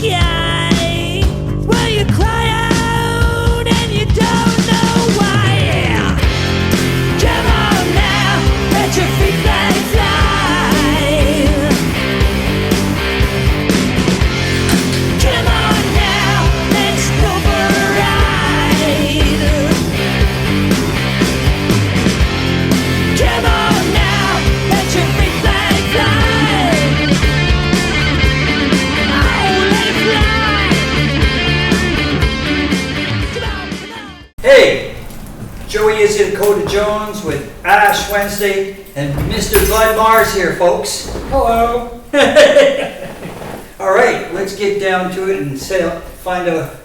sky. Well, you cry out and you don't know why. Come on now, let your feet fly. Come on now, let's go for a ride. Come on now, let your feet fly. Hey, Joey Izzy, Dakota Jones with Ash Wednesday, and Mr. Budd Marr's here, folks. Hello. All right, let's get down to it and find out,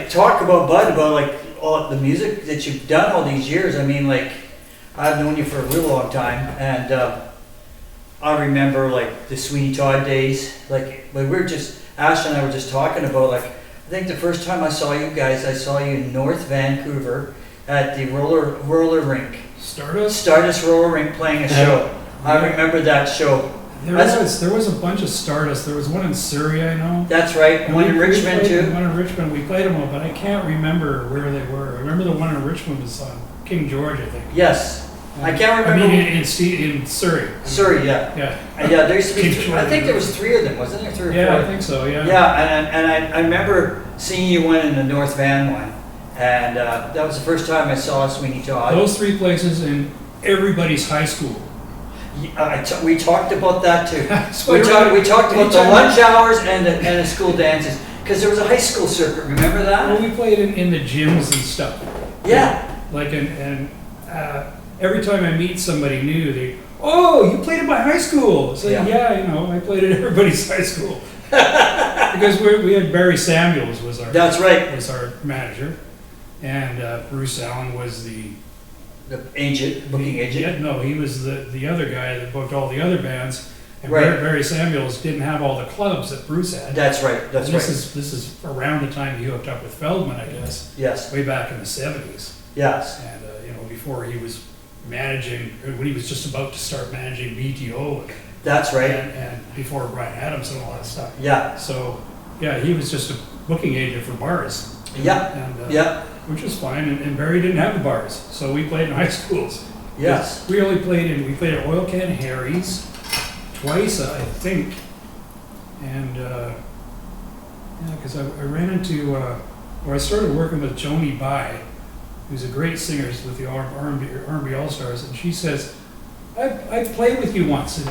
talk about Budd, about all the music that you've done all these years. I mean, I've known you for a real long time, and I remember the Sweeney Todd days. Ash and I were just talking about I think the first time I saw you guys, I saw you in North Vancouver at the roller rink. Stardust roller rink playing a show. I remember that show. There was a bunch of Stardust. There was one in Surrey, I know. That's right. And one in Richmond too. One in Richmond. We played them all, but I can't remember where they were. I remember the one in Richmond was on King George, I think. Yes. I can't remember. I mean, in Surrey. Surrey, yeah. Yeah. Yeah, there used to be. I think there was 3 of them, wasn't there? 3 or 4. Yeah, I think so. Yeah. Yeah, and I remember seeing you one in the North Van one, and that was the first time I saw Sweeney Todd. Those 3 places in everybody's high school. We talked about that too. we talked about the lunch hours and the school dances, because there was a high school circuit. Remember that? Well, we played in the gyms and stuff. Yeah. Every time I meet somebody new, oh, you played at my high school. So yeah, I played at everybody's high school. Because we had Barry Samuels was our manager, and Bruce Allen was the booking agent. Yeah, no, he was the other guy that booked all the other bands. And right. Barry Samuels didn't have all the clubs that Bruce had. That's right. This is around the time he hooked up with Feldman, I guess. Yes. Way back in the 70s. Yes. And before he was managing, when he was just about to start managing BTO. That's right. And before Brian Adams and all that stuff. Yeah. So, yeah, he was just a booking agent for bars. Yeah. And, which was fine. And Barry didn't have the bars, so we played in high schools. Yes. We played at Oil Can Harry's twice, I think. And, because I ran into, I started working with Joni Bai, who's a great singer with the R&B All-Stars, and she says, I played with you once,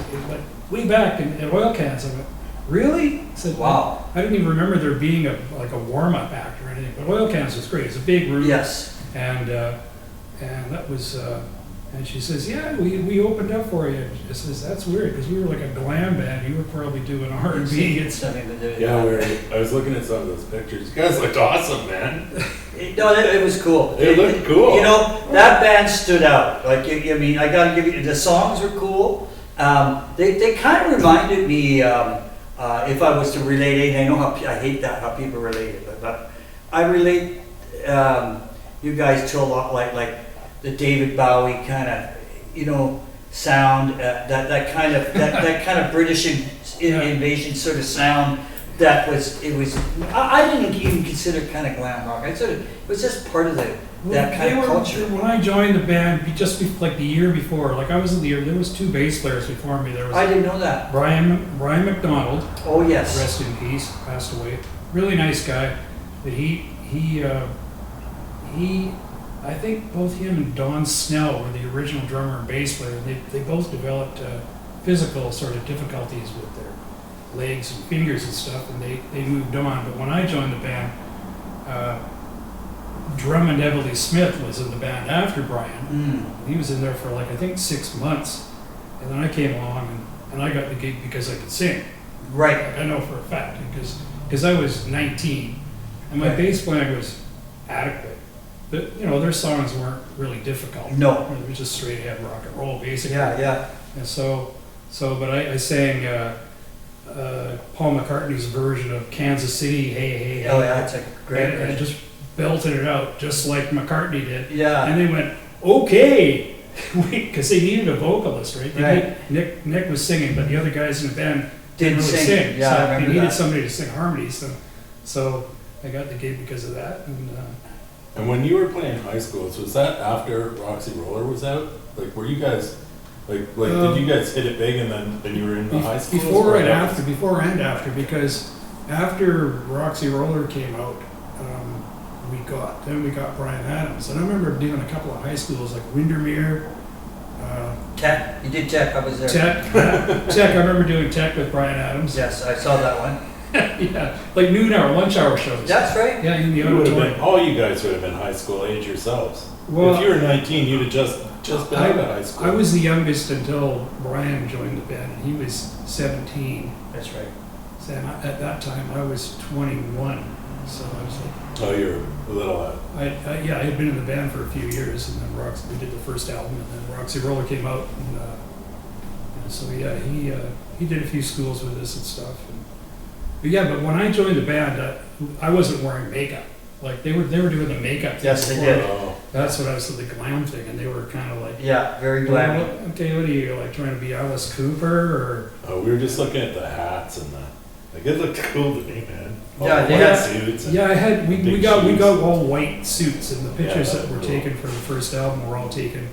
way back at Oil Cans. I went, really? I said, wow. I didn't even remember there being a warm-up act or anything, but Oil Cans was great. It's a big room. Yes. And that was, and she says, yeah, we opened up for you. She says, that's weird, because we were like a glam band. You were probably doing R&B and stuff. Yeah, I was looking at some of those pictures. You guys looked awesome, man. No, it was cool. It looked cool. That band stood out. I gotta give you, the songs were cool. They kind of reminded me, if I was to relate anything, I know I hate how people relate it, but I relate you guys to a lot like the David Bowie kind of, sound, that kind of British invasion sort of sound. I didn't even consider kind of glam rock. It was just part of that kind of culture. When I joined the band, the year before, I was in there was 2 bass players before me. There was I didn't know that. Brian McDonald. Oh yes. Rest in peace. Passed away. Really nice guy. But he I think both him and Don Snell were the original drummer and bass player. They both developed physical sort of difficulties with their legs and fingers and stuff, and they moved on. But when I joined the band, Drummond Everly Smith was in the band after Brian. He was in there for I think 6 months, and then I came along and I got the gig because I could sing. Right. I know for a fact because I was 19 and my bass playing was adequate. But their songs weren't really difficult. No. It was just straight ahead rock and roll basically. Yeah. And but I sang Paul McCartney's version of Kansas City, Hey Hey Hey. Oh yeah, that's a great version. And just belted it out just like McCartney did. Yeah. And they went, okay, because they needed a vocalist, right? Right. Nick was singing, but the other guys in the band didn't really sing. Yeah, I So remember he needed that. somebody to sing harmonies. So I got the gig because of that. And when you were playing high schools, was that after Roxy Roller was out? Like, were you guys, did you guys hit it big and then you were in the high schools? Before and after, because after Roxy Roller came out, we got Bryan Adams. And I remember doing a couple of high schools like Windermere, Tech, you did Tech, I was there. Tech. I remember doing Tech with Bryan Adams. Yes, I saw that one. Yeah, like noon hour, lunch hour shows. That's right. Yeah, in the You would have auditorium. been, all you guys would have been high school age yourselves. Well, if you were 19, you'd have just been out of high school. I was the youngest until Brian joined the band, and he was 17. That's right. So at that time, I was 21. So I was like, Oh, you're a little I had been in the band for a few years, and then we did the first album, and then Roxy Roller came out, and so yeah, he did a few schools with us and stuff. But when I joined the band, I wasn't wearing makeup. Like they were doing the makeup. Yes, they before. did. Oh. That's what I was the glam thing, and they were kind of like, Yeah, very glad. well, okay, what are you like trying to be Alice Cooper or? Oh, we were just looking at the hats and it looked cool to me, man. All Yeah, the they white had- suits. And, Yeah, we big got shoes. all white suits, and the pictures Yeah, that were cool. taken for the first album were all taken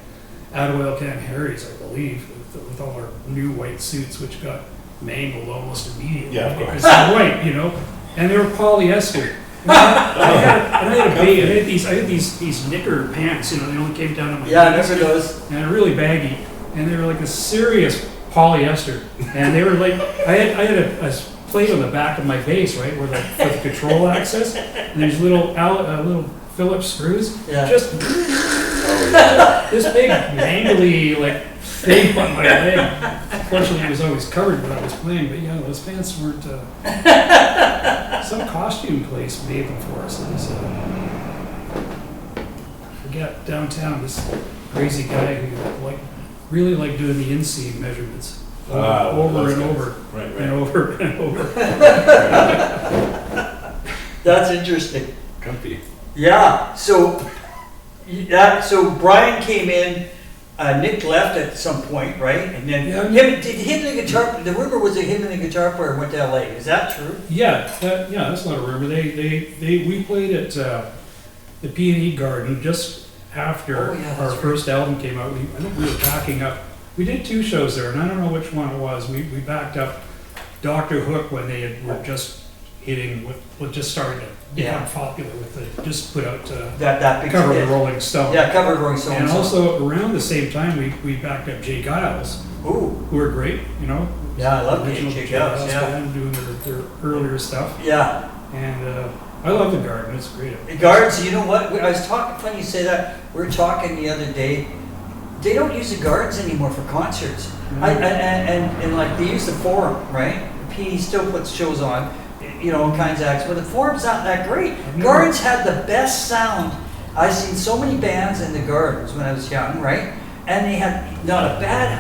out of Oil Can Harry's, I believe, with all our new white suits, which got mangled almost immediately Yeah, of course. because they're white, and they were polyester. And I had these knicker pants, they only came down to my Yeah, I knees, remember those. and they're really baggy, and they were like a serious polyester, and they were like I had a plate on the back of my bass, right, where for the control access, and there's little Phillips screws, Yeah. just Oh, yeah. this big mangly like thing on my leg. Fortunately, it was always covered when I was playing, but yeah, those pants weren't. Some costume place made them for us. It was, I forget, downtown, this crazy guy who really liked doing the inseam measurements over those and guys. over Right. and over and over. That's interesting. Comfy. Yeah, so Brian came in, Nick left at some point, right? And then Yeah. him and the guitar, the rumor was that him and the guitar player went to LA. Is that true? Yeah, that's not a rumor. We played at the P&E Garden just after Oh, yeah, that's our right. first album came out. I think we were backing up. We did 2 shows there, and I don't know which one it was. We backed up Dr. Hook when they were just hitting with just starting to become popular with it. Just put out That big cover hit. of the Rolling Stone. Yeah, covered Rolling Stone. And song. also around the same time we backed up Jay Giles, Ooh, who were great. Yeah, I love Original Jay Giles, yeah. band doing their earlier stuff. yeah. And I love the Garden. It's great. The Guards, you know what? I was talking, funny you say that. We were talking the other day. They don't use the Guards anymore for concerts. Mhm. And like they use the Forum, right? P still puts shows on, all kinds of acts, but the Forum's not that great. Mhm. Gardens had the best sound. I've seen so many bands in the Gardens when I was young, right? And they had not a bad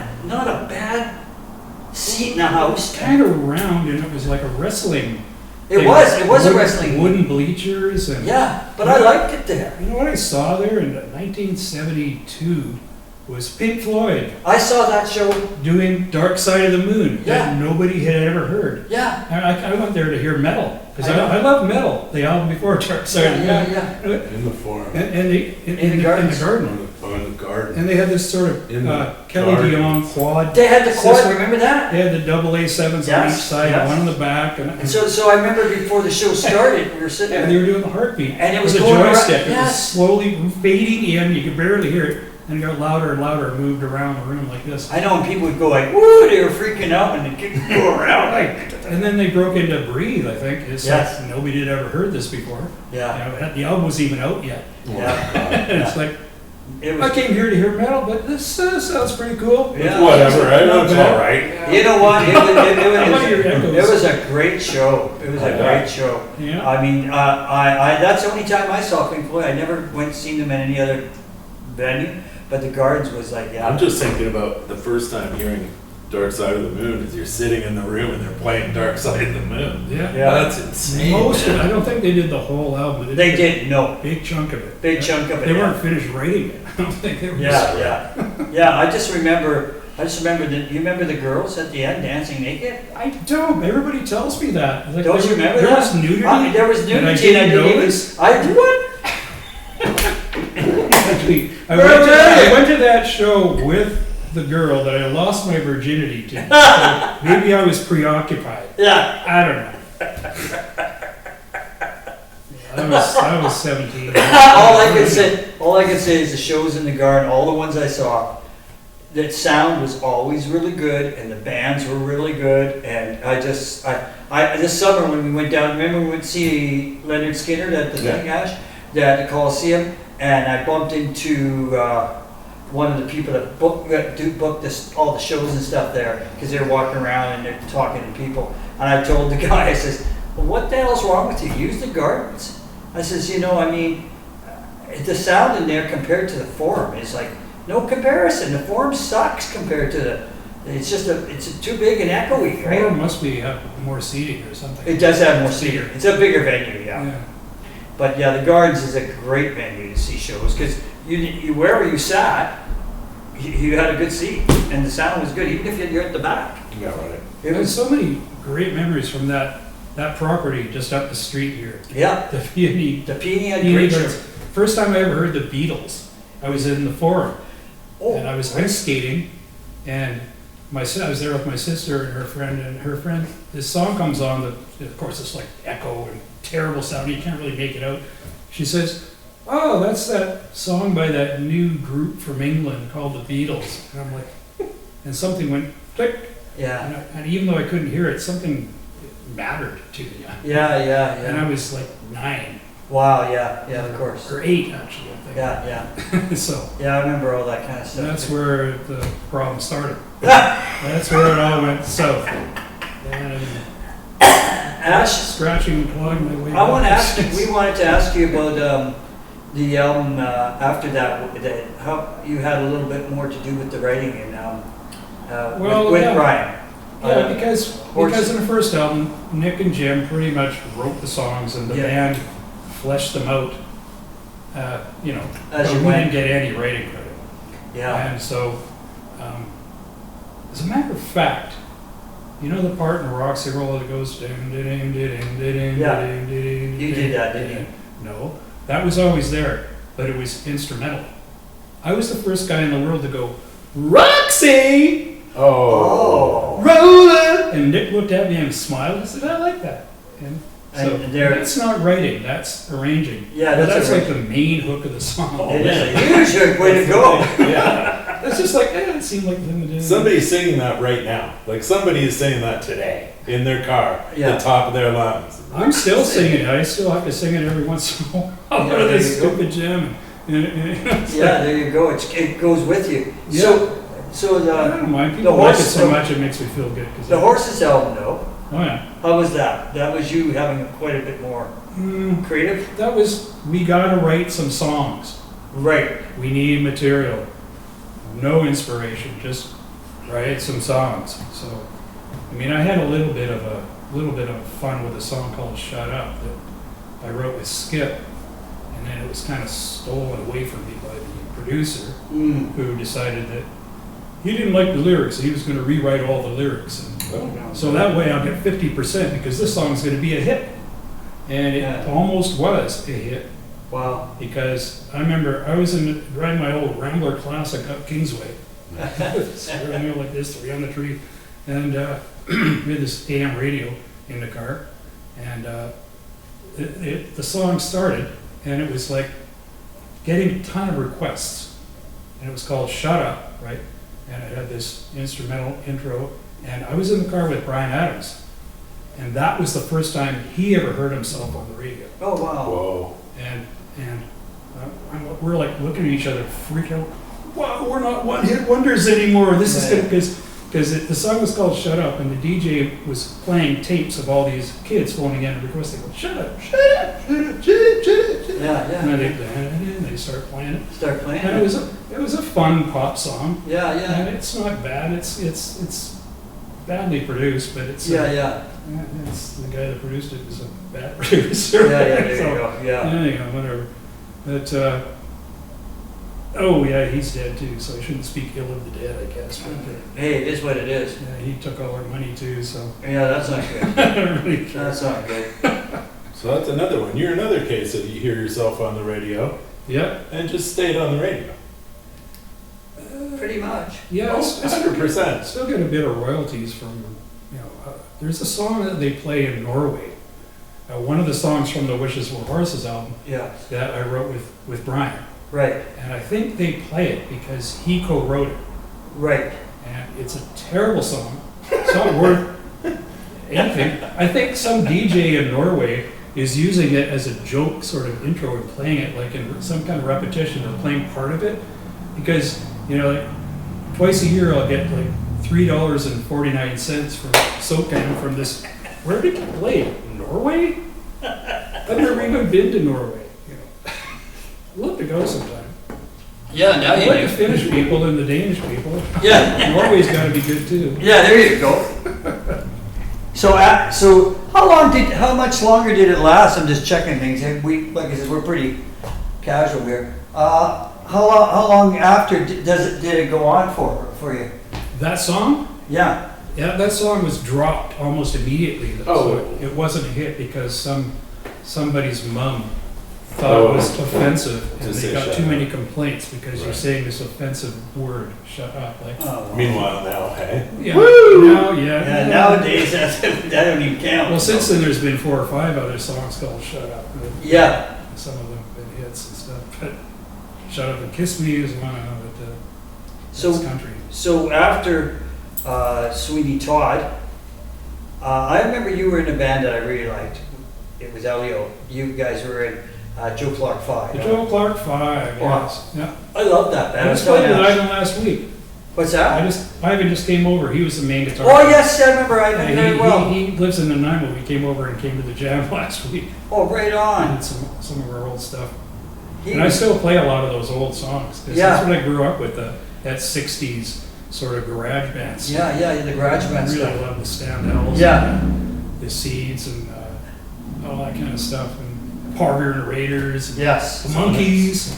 seat in the house. Kind of round, and it was like a wrestling. It thing. was a Wooden- wrestling. Wooden bleachers and. Yeah, but I liked it there. You know what I saw there in 1972 was Pink Floyd I saw that show. doing Dark Side of the Moon Yeah. that nobody had ever heard. Yeah. I went there to hear metal because I know. I love metal. The album before Dark Side of the Moon. Yeah. In the forum. And they in the Gardens. garden. On the garden. And they had this sort of In the Kelly garden. Dion quad. They had the quad, system. remember that? They had the double A7s on Yes, each side, yes. one on the back, and And so I remember before the show started, we were sitting and there. they were doing the heartbeat. And it was a going around- joystick. It was yes. slowly fading in. You could barely hear it, and it got louder and louder and moved around the room like this. I know, and people would go like, woo, they were freaking out and they could go around like, And then they broke into Breathe, I think. It's Yes. like nobody had ever heard this before. yeah, The album wasn't even out yet. yeah. And it's like, It I was, came here to hear metal, but this sounds pretty cool. Yeah. Whatever, I know it's Not all bad. right. you know what, I like your echoes. it was a great show. It was a great show. Yeah. I mean, I that's the only time I saw Pink Floyd. I never went and seen them at any other venue, but the Gardens was like, yeah. I'm just thinking about the first time hearing Dark Side of the Moon is you're sitting in the room and they're playing Dark Side of the Moon. Yeah. Yeah. That's insane. Most of it, man. I don't think they did the whole album. but They did did, no. a big chunk of it. Big chunk of it, They yeah. weren't finished writing it. I don't think they were. Yeah. I just remember I just remember you remember the girls at the end dancing naked? I don't. Everybody tells me that. Like, Don't you remember there that? was nudity. There was and nudity, and I didn't even. notice. I do what? Actually, I Where were I you? went to that show with the girl that I lost my virginity to. So maybe I was preoccupied. Yeah. I don't know. I was 17. All I can say is the shows in the garden, all the ones I saw, that sound was always really good, and the bands were really good, and I this summer when we went down, remember we went to see Leonard Skinner at the thing, Ash, at the Coliseum, and I bumped into one of the people that booked all the shows and stuff there, because they were walking around and they're talking to people, and I told the guy, I says, well, what the hell's wrong with you? Use the gardens. I says, the sound in there compared to the Forum is like no comparison. The Forum sucks compared to it's too big and echoey, right? Forum must have more seating or something. It does have more seating. It's a bigger venue, yeah. But yeah, the Gardens is a great venue to see shows because you wherever you sat, you had a good seat and the sound was good, even if you're at the back. Yeah, right. There's so many great memories from that property just up the street here. Yeah. The Peony. The Peony had great shows. First time I ever heard the Beatles, I was in the Forum. Oh. And I was ice skating, and I was there with my sister and her friend. This song comes on, of course it's like echo and terrible sound, you can't really make it out. She says, oh, that's that song by that new group from England called the Beatles. And I'm like, and something went click. Yeah. And even though I couldn't hear it, something mattered to me. Yeah. And I was like 9. Wow, yeah, of course. Or 8, actually, I think. Yeah. So. Yeah, I remember all that kind of stuff. That's where the problem started. That's where it all went south. And Ash, scratching and clawing my way. I want to ask you. We wanted to ask you about the album after that. How you had a little bit more to do with the writing and with Brian. Yeah, because in the first album, Nick and Jim pretty much wrote the songs, and the band fleshed them out. As you we went. didn't get any writing credit. Yeah. And so, as a matter of fact, you know the part in Roxy Roller that goes ding ding ding ding ding Yeah. ding ding. You did that, didn't you? No, that was always there, but it was instrumental. I was the first guy in the world to go, Roxy! Oh. Roller! And Nick looked at me and smiled and said, I like that. And so that's not writing, that's arranging. Yeah, but that's like the main hook of the song. It is a huge way to go. Yeah. It's just like, it seemed like Somebody's singing that right now. Like somebody is singing that today in their car, the top of their lungs. I'm still singing it. I still have to sing it every once in a while. Yeah, there This you go. stupid jam. Yeah, there you go. It goes with you. Yeah. So I don't mind. the People like it horse, so much it makes me feel good. the Horses album, though. Oh yeah. How was that? That was you having quite a bit more creative. That was, we gotta write some songs. Right. We need material. No inspiration, just write some songs. So, I mean, I had a little bit of fun with a song called "Shut Up" that I wrote with Skip, and then it was kind of stolen away from me by the producer, who decided that he didn't like the lyrics. He was going to rewrite all the lyrics, and so that way I'll get 50% because this song's going to be a hit, and it almost was a hit. Wow. Because I remember I was riding my old Rambler Classic up Kingsway. Steering wheel like this, 3 on the tree. And we had this AM radio in the car. And the song started, and it was like getting a ton of requests. And it was called Shut Up, right? And it had this instrumental intro. And I was in the car with Brian Adams. And that was the first time he ever heard himself on the radio. Oh, wow. Whoa. And we're like looking at each other, freak out. Wow, we're not one-hit wonders anymore. This is good because the song was called "Shut Up," and the DJ was playing tapes of all these kids phoning in and requesting, "Shut up, shut up, shut up, shut up, shut up." Yeah. And they start playing it. Start playing. And it was a fun pop song. Yeah. And it's not bad. It's badly produced, but it's it's the guy that produced it is a bad producer. Yeah. There you go. Yeah. Anyhow, whatever. But Oh, yeah, he's dead too, so I shouldn't speak ill of the dead, I guess. But, Hey, it is what it is. yeah, he took all our money too, so. Yeah, that's not good. I don't really care. That's not good. So that's another one. You're another case of you hear yourself on the radio Yeah, and just stayed on the radio. Pretty much. yeah, Oh, I still 100%. still get a bit of royalties from, there's a song that they play in Norway. One of the songs from the Wishes Were Horses album Yeah, that I wrote with Brian. right, And I think they play it because he co-wrote it. right. And it's a terrible song. It's not worth anything. I think some DJ in Norway is using it as a joke sort of intro and playing it like in some kind of repetition or playing part of it. Because, like, twice a year I'll get like $3.49 from SoCan from this. Where did you play? Norway? I've never even been to Norway. I'd love to go sometime. Yeah, now I you like the do. Finnish people and the Danish people. Yeah, Norway's got to be good too. yeah, there you go. So, how much longer did it last? I'm just checking things. And like I said, we're pretty casual here. How long after did it go on for you? That song? Yeah. Yeah, that song was dropped almost immediately. Oh. So it wasn't a hit because somebody's mom thought it was offensive, and To they say got shut too up. many complaints because you're Right. saying this offensive word, shut up. Like, Oh, Meanwhile, now, hey. yeah, Woo! now, yeah. yeah. Nowadays, that don't even count. Well, since then, there's been 4 or 5 other songs called "Shut Up." Yeah. Some of them have been hits and stuff, but "Shut Up and Kiss Me" is one. But So, it's country. so after Sweeney Todd, I remember you were in a band that I really liked. It was Elio. You guys were in Joe Clark 5. The Joe Clark 5, Wow. yes. Yeah. I love that band. I just So played with much. Ivan last week. What's that? Ivan just came over. He was the main guitar. Oh yes, I remember Ivan Yeah, very well. he lives in Nanaimo. He came over and came to the jam last week. Oh, right I on. did some of our old stuff. He And I was- still play a lot of those old songs. 'Cause Yeah. That's what I grew up with, that 60s sort of garage band stuff. yeah, the garage I band really stuff. love the Standells. Yeah. And the Seeds and all that kind of stuff. And Parker and the Raiders. And Yes. the Monkees.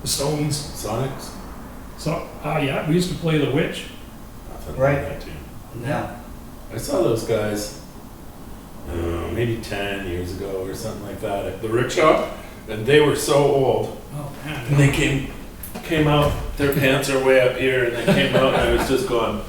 The Stones. Sonics? So, yeah, we used to play The Witch. Nothing Right. like that, too. Yeah. I saw those guys maybe 10 years ago or something like that at the rickshaw, and they were so old. Oh, man. And they came out, their pants are way up here, and they came out, and I was just going,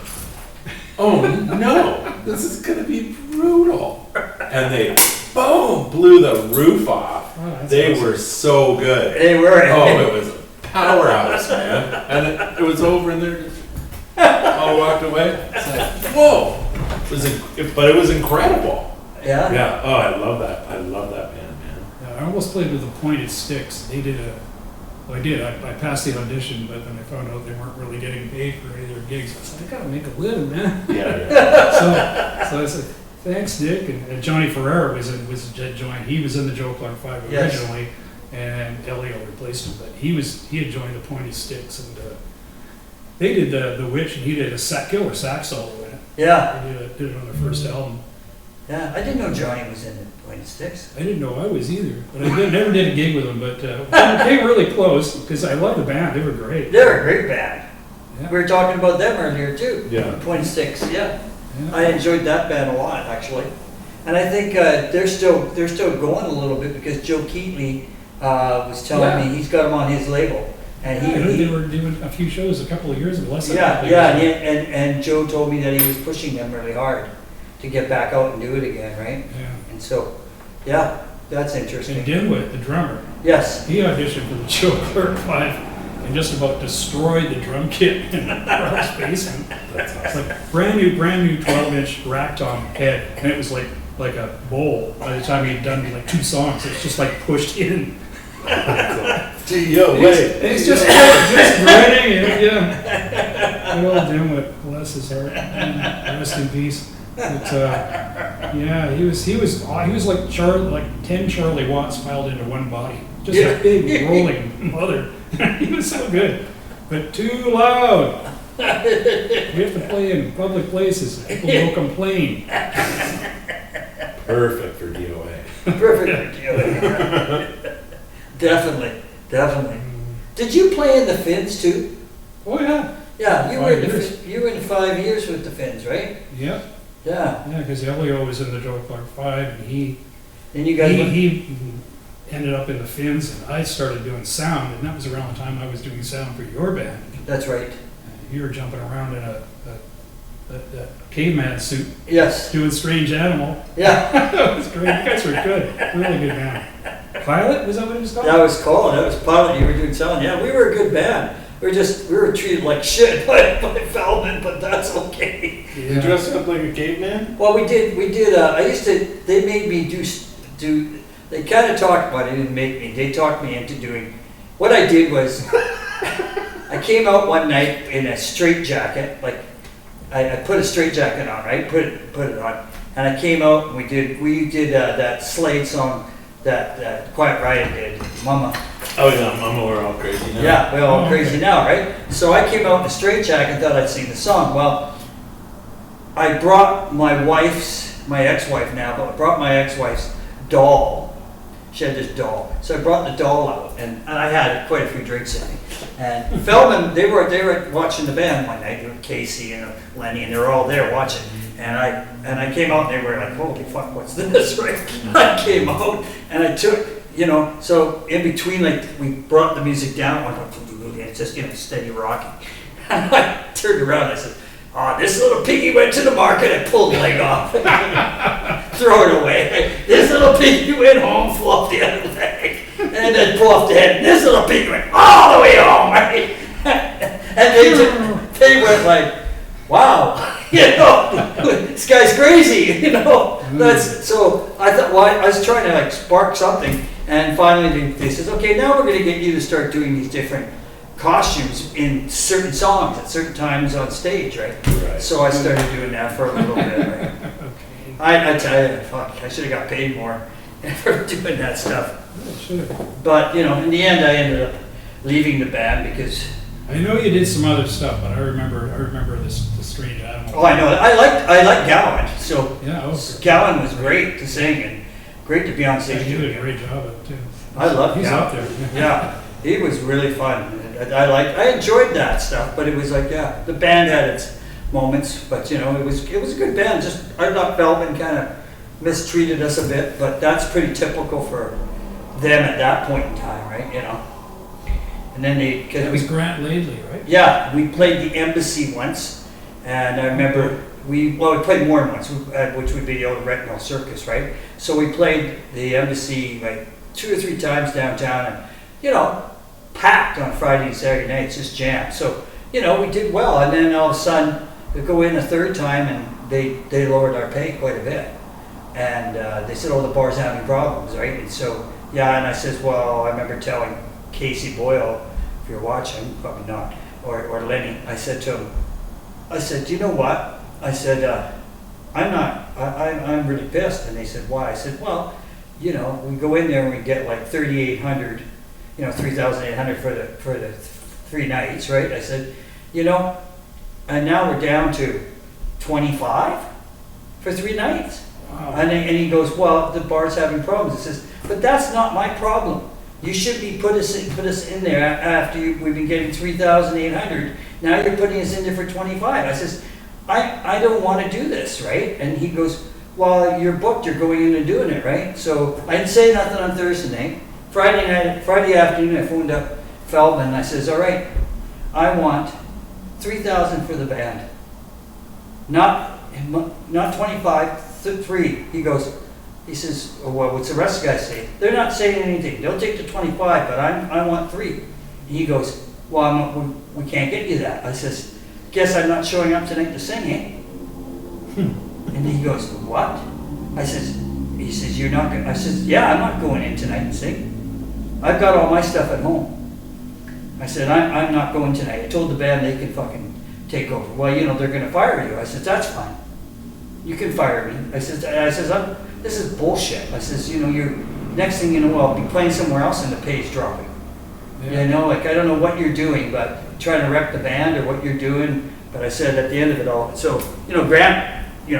oh no, this is gonna be brutal. And they, boom, blew the roof off. Oh, that's They awesome. were so good. They were. Oh, it was a powerhouse, man. And it was over, and they're just all walked away. It's like, whoa. But it was incredible. Yeah. Yeah. Oh, I love that. I love that band, man. Yeah, I almost played with the Pointed Sticks. They did I passed the audition, but then I found out they weren't really getting paid for any of their gigs. I said, I gotta make a living, man. Yeah. So I said, thanks, Dick. And Johnny Ferrera was joined. He was in the Joe Clark 5 Yes. originally, and Elio replaced him. But he had joined the Pointed Sticks, and they did the Witch, and he did a killer sax solo in it. Yeah. They did it on their first album. Yeah. I didn't know Johnny was in the Pointed Sticks. I didn't know I was either, but I never did a gig with them. But we came really close because I love the band. They were great. They're a great band. Yeah. We were talking about them earlier too. Yeah. Pointed Sticks. Yeah. Yeah. I enjoyed that band a lot actually, and I think they're still going a little bit because Joe Keatley was telling Yeah. me he's got them on his label, and I heard he they were doing a few shows a couple of years ago. Less than a yeah, couple of yeah, years and Joe told me that he was pushing them really hard to get back out and do it again, right? ago. Yeah. And so, yeah, that's And interesting. Dimwit, the drummer, Yes, he auditioned for the Joe Clark 5 and just about destroyed the drum kit in Rob's basement. That's It's awesome. like brand new 12-inch rack tom head, and it was like a bowl. By the time he'd done like 2 songs, it's just like pushed in. Yo, wait. It's just grinning, yeah. Good old Dimwit, bless his heart. Rest in peace. But yeah, he was like 10 Charlie Watts piled into one body. Just Yeah. a big rolling mother. He was so good, but too loud. We have to play in public places. People will complain. Perfect for DOA. perfect. Definitely. Did you play in the Finns too? Oh, yeah. Yeah, you were 5 in years. you were in 5 years with the Finns, right? Yeah, Yeah. yeah, because Elio was in the Joe Clark 5, and he And you guys went, he ended up in the Finns, and I started doing sound, and that was around the time I was doing sound for your band. that's right. You were jumping around in a caveman suit, Yes. doing Strange Animal. Yeah. That was great. You guys were good. Really good band. Pilot? Was that what it was called? That was cool. That was Pilot. You were doing sound. Yeah, we were a good band. We were treated like shit by Feldman, but that's okay. You dressed up like a caveman? Well, we did, they made me do, they kind of talked about it, didn't make me, they talked me into doing, what I did was, I came out one night in a straight jacket, like, I put a straight jacket on, right, put it on, and I came out and we did that Slade song that Quiet Riot did, Mama. Oh yeah, Mama, we're all crazy now. Yeah, we're all Oh, crazy okay. now, right? So I came out in a straight jacket and thought I'd sing the song. Well, I brought my ex-wife now, but I brought my ex-wife's doll. She had this doll. So I brought the doll out, and I had quite a few drinks in me. And Feldman, they were watching the band one night, with Casey and Lenny, and they were all there watching. And I came out, and they were like, holy fuck, what's this, right? I came out, and I took, so in between, like, we brought the music down, and it's just, steady rocking. And I turned around, and I said, oh, this little piggy went to the market and pulled the leg off. Throw it away. This little piggy went home, flew off the other leg, and then pull off the head. And this little piggy went all the way home, right? And they went like, wow, this guy's crazy, So I thought, well, I was trying to like spark something, and finally they says, okay, now we're going to get you to start doing these different costumes in certain songs at certain times on stage, right? Right. So I started doing that for a little bit, right? Okay. I tell you, fuck, I should have got paid more for doing that stuff. Yeah, sure. But, in the end, I ended up leaving the band because, I know you did some other stuff, but I remember the Strange Animal. oh, I know, I like Gowan, so Yeah, okay. Gowan was great to sing and great to be on Yeah, stage he did doing a it. great job of it too. I love He's Gowan. up there. Yeah, he was really fun. I enjoyed that stuff, but it was like, yeah, the band had its moments, but it was a good band. Just I thought Feldman kind of mistreated us a bit, but that's pretty typical for them at that point in time, right? And then It was Grant Laidley, right? yeah, we played the Embassy once, and I remember we played more than once, which would be the old Red Mill Circus, right? So we played the Embassy like 2 or 3 times downtown, and packed on Friday and Saturday nights, just jammed. So we did well, and then all of a sudden we go in a third time, and they lowered our pay quite a bit, and they said, "Oh, the bar's having problems, right?" And so and I says, "Well, I remember telling Casey Boyle, if you're watching, probably not, or Lenny, I said to him, I said, do you know what? I said, I'm really pissed. And they said, why? I said, well, we go in there and we get like 3,800, 3,800 for the 3 nights, right? I said, and now we're down to 25 for 3 nights. Wow. And he goes, well, the bar's having problems. I says, but that's not my problem. You should be put us in there after we've been getting 3,800. Now you're putting us in there for 25. I says, I don't want to do this, right? And he goes, well, you're booked. You're going in and doing it, right? So I didn't say nothing on Thursday night. Friday afternoon, I phoned up Feldman. And I says, all right, I want 3,000 for the band, not 25, 3. He says, oh, well, what's the rest of the guys say? They're not saying anything. They'll take the 25, but I want 3. And he goes, well, we can't get you that. I says, guess I'm not showing up tonight to sing, eh? And he goes, what? He says, you're not going. I says, yeah, I'm not going in tonight and sing. I've got all my stuff at home. I said, I'm not going tonight. I told the band they can fucking take over. Well, they're going to fire you. I said, that's fine. You can fire me. I says, this is bullshit. I says, you're next thing you know, I'll be playing somewhere else and the pay's dropping. Yeah. I don't know what you're doing, but trying to wreck the band or what you're doing. But I said at the end of it all, so Grant, he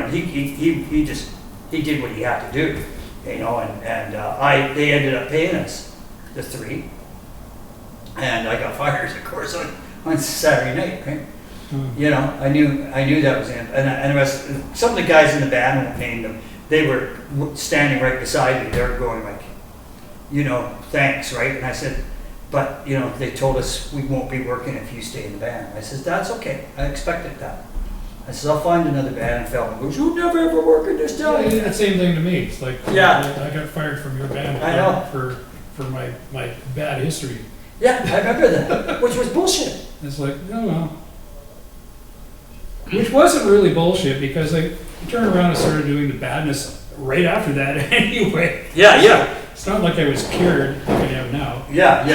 did what he had to do, and they ended up paying us the 3, And I got fired, of course, on Saturday night, right? Hmm. You know, I knew that was him. And the rest, some of the guys in the band, I won't name them, they were standing right beside me. They were going like, you know, thanks, right? And I said, but, you know, they told us we won't be working if you stay in the band. I said, that's okay. I expected that. I said, I'll find another band. And Feldman goes, you'll never ever work in this Yeah, town. he did the same thing to me. It's like, Yeah. I got fired from your band I know. for my bad history. Yeah, I remember that, which was bullshit. It's like, oh well. Which wasn't really bullshit because I turned around and started doing the badness right after that anyway. Yeah. It's not like I was cured like I am now. Yeah.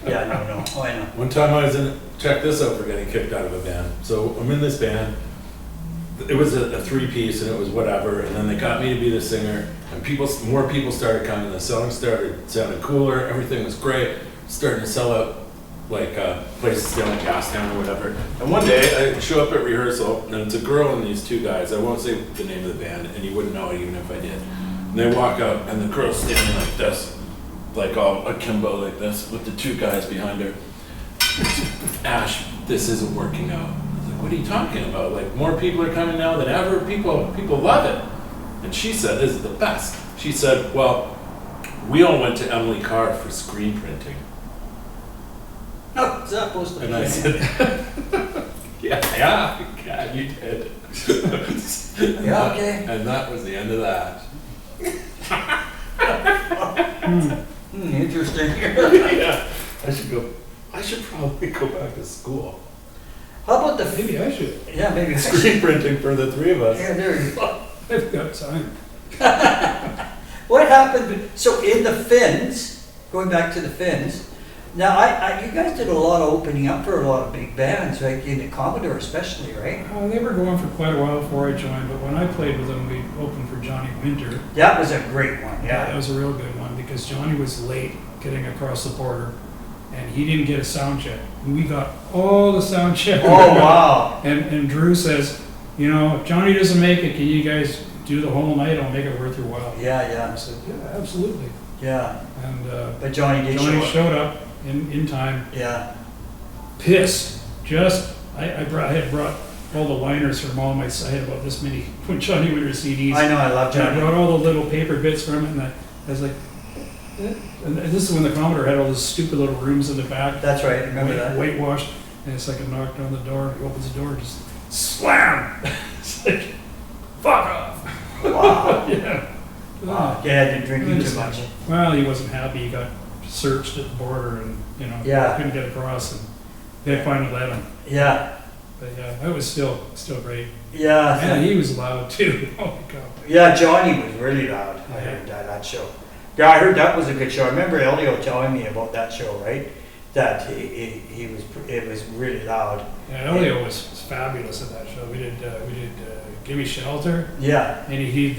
Yeah, no. Oh, I know. One time I was in, check this out for getting kicked out of a band. So I'm in this band. It was a three-piece and it was whatever. And then they got me to be the singer. And more people started coming. The songs started sounding cooler. Everything was great. Starting to sell out like places down at Gastown or whatever. And one day I show up at rehearsal and it's a girl and these two guys. I won't say the name of the band and you wouldn't know it even if I did. And they walk up and the girl's standing like this, like all akimbo like this, with the two guys behind her. Ash, this isn't working out. I was like, what are you talking about? Like more people are coming now than ever. People love it. And she said, this is the best. She said, well, we all went to Emily Carr for screen printing. No, it's not supposed to be. And I said, yeah, you did. Yeah, okay. And that was the end of that. Interesting. Yeah, I should probably go back to school. How about the Maybe I should. Yeah, maybe. Screen printing for the three of us. Yeah, there you go. I've got time. What happened? So in the Finns, going back to the Finns. Now, you guys did a lot of opening up for a lot of big bands, right? In the Commodore, especially, right? They were going for quite a while before I joined, but when I played with them, we opened for Johnny Winter. That was a great one. That Yeah. was a real good one because Johnny was late getting across the border, and he didn't get a sound check. And we got all the sound check. Oh wow. And Drew says, you know, if Johnny doesn't make it, can you guys do the whole night? I'll make it worth your while. Yeah. I said, yeah, absolutely. Yeah. And But Johnny did Johnny show up. showed up in time, Yeah. pissed. I had brought all the liners from all my, I had about this many when Johnny Winter CDs. I know. I love And I Johnny. brought all the little paper bits from it, and I was like, eh. And this is when the Commodore had all those stupid little rooms in the back. That's right. Remember that? Whitewashed. And it's like I knocked on the door, he opens the door, just slam! It's like, fuck off! Wow. Yeah. Wow. Yeah, I've been drinking too much. Well, he wasn't happy. He got searched at the border and, you know, Yeah. couldn't get across, and they finally let him. Yeah. But yeah, that was still great. Yeah. And he was loud too. Oh my God. Yeah, Johnny was really loud. I heard that show. Yeah, I heard that was a good show. I remember Elio telling me about that show, right? That it was really loud. Yeah, Elio was fabulous at that show. We did Gimme Shelter, Yeah. and he did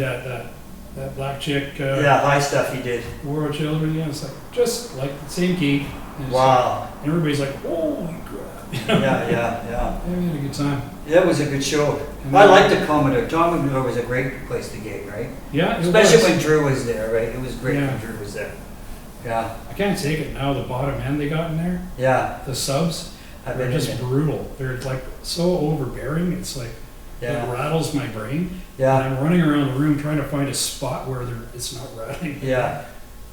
that black chick. Yeah, high stuff he did. War of Children. Yeah, it's like just like the same key. And it's Wow. like- and everybody's like, holy crap. Yeah. Yeah, we had a good time. That was a good show. And I then- liked the Commodore. Commodore was a great place to gig, right? Yeah, it Especially was. when Drew was there, right? It was great Yeah. when Drew was there. Yeah. I can't take it now. The bottom end they got in there, Yeah. the subs, I've they're been in just there. brutal. They're like so overbearing. It's like it Yeah. rattles my brain. Yeah. And I'm running around the room trying to find a spot where it's not rattling. Yeah.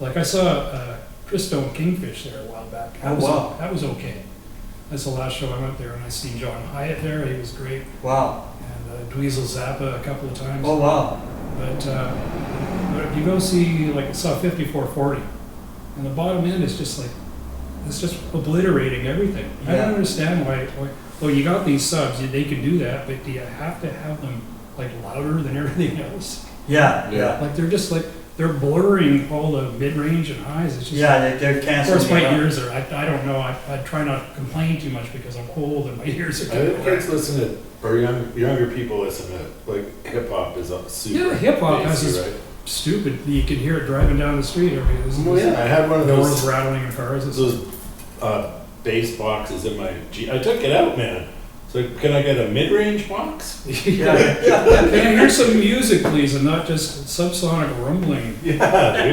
Like I saw Christo and Kingfish there a while back. Oh, wow. That was okay. That's the last show I went there, and I seen John Hyatt there. He was great, Wow. and Dweezil Zappa a couple of times. Oh wow. But if you go see, like I saw 5440, and the bottom end is just like, it's just obliterating everything. I Yeah. don't understand why. Well, you got these subs, they can do that, but do you have to have them like louder than everything else? Yeah. Yeah. Yeah. Like they're just like, they're blurring all the mid-range and highs. It's just Yeah. They're of canceling. course, my it out. ears are, I don't know, I try not to complain too much because I'm old and my ears are I getting think kids listen to, or younger people listen to, like, hip hop is super. Yeah, hip hop has bassy, this right? stupid, you can hear it driving down the street every day. Well, yeah, I had one of Doors those rattling in cars. It's- those bass boxes in my Jeep. I took it out, man. So can I get a mid-range box? Yeah. Yeah. Can I hear some music, please, and not just subsonic rumbling? Yeah,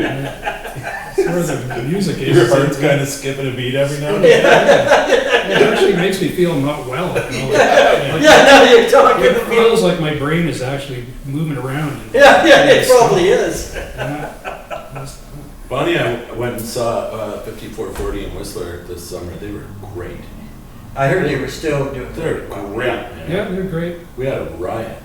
dude. where the music is. Your heart's kind of skipping a beat every now and then. It actually makes me feel not well. You know, like, Yeah, now you're talking it about. feels like my brain is actually moving around. Yeah, it probably is. Bonnie, I went and saw 5440 in Whistler this summer. They were great. I heard they were still doing. They're great. Man. Yeah, they're great. We had a riot.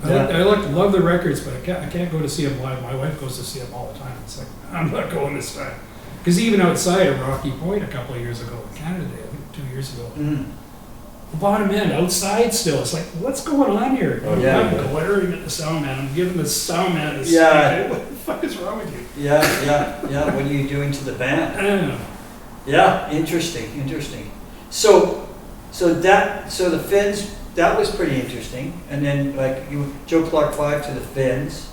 I love the records, but I can't go to see them live. My wife goes to see them all the time. It's like, I'm not going this time. Because even outside of Rocky Point a couple of years ago, in Canada, I think 2 years ago, the bottom end, outside still, it's like, what's going on here? Oh, yeah. I'm glaring at the sound man. I'm giving the sound man this. Yeah. What the fuck is wrong with you? Yeah. What are you doing to the band? I don't know. Yeah, interesting. So the Finns, that was pretty interesting. And then like Joe Clark 5 to the Finns.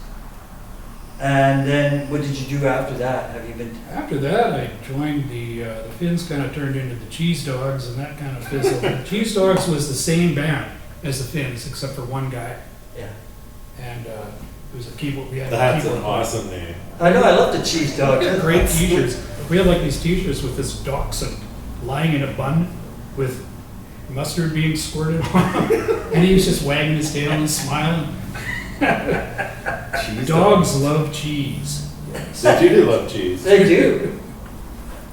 And then what did you do after that? Have you been? After that, I joined the Finns. Kind of turned into the Cheese Dogs, and that kind of fizzled. The Cheese Dogs was the same band as the Finns, except for one guy, Yeah. and it was a keyboard. We had That's a an keyboard. awesome name. I know, I love the cheese dog. Great t-shirts. We had like these t-shirts with this dachshund lying in a bun with mustard being squirted on him, and he was just wagging his tail and smiling. Cheese Dogs love cheese. They do love cheese. They do.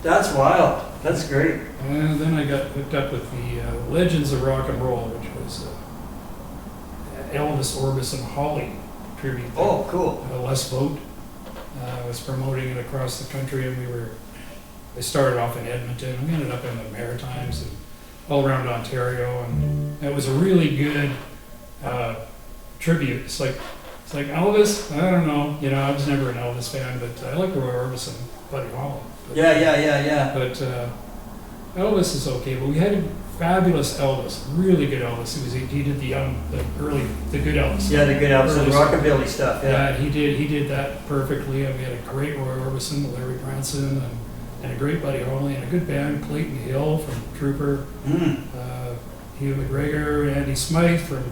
That's wild. That's great. And then I got hooked up with the Legends of Rock and Roll, which was Elvis, Orbis, and Holly tribute. Oh, cool. Les Vogt was promoting it across the country, and they started off in Edmonton, and we ended up in the Maritimes and all around Ontario, and it was a really good tribute. It's like Elvis. I don't know, I was never an Elvis fan, but I like Roy Orbison, Buddy Holly. But, Yeah. But Elvis is okay. But we had a fabulous Elvis, really good Elvis. He did the good Elvis. Yeah, the good Elvis, the Early rockabilly stuff. Yeah, Yeah. he did that perfectly. And we had a great Roy Orbison, Larry Branson, and a great Buddy Holly, and a good band, Clayton Hill from Trooper, Hugh McGregor, Andy Smythe from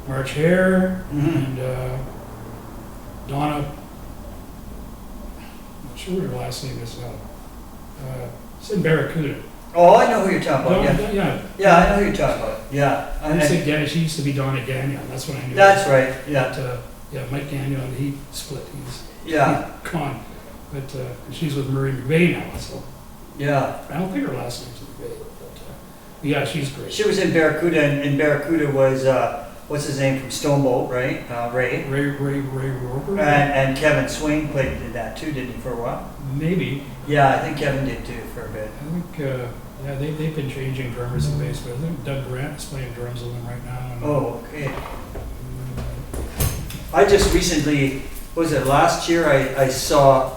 March Hare, and Donna. I'm not sure what her last name is now. It's in Barracuda. Oh, I know who you're talking about. Donna, Yeah. yeah. Yeah, I know who you're talking about. Yeah. I used to say Danny. She used to be Donna Gagnon. That's what I knew. That's right. Yeah. But, Mike Gagnon, he split. He's gone. But she's with Murray McVeigh now. So Yeah. I don't think her last name's McVeigh. But yeah, she's great. She was in Barracuda, and Barracuda was what's his name from Stonebolt, right? Ray. Ray Roper. And Kevin Swing played in that too, didn't he, for a while? Maybe. Yeah, I think Kevin did too for a bit. I think they've been changing drummers and bass, but I think Doug Grant is playing drums with them right now. And, Oh, okay. I just recently, was it last year? I saw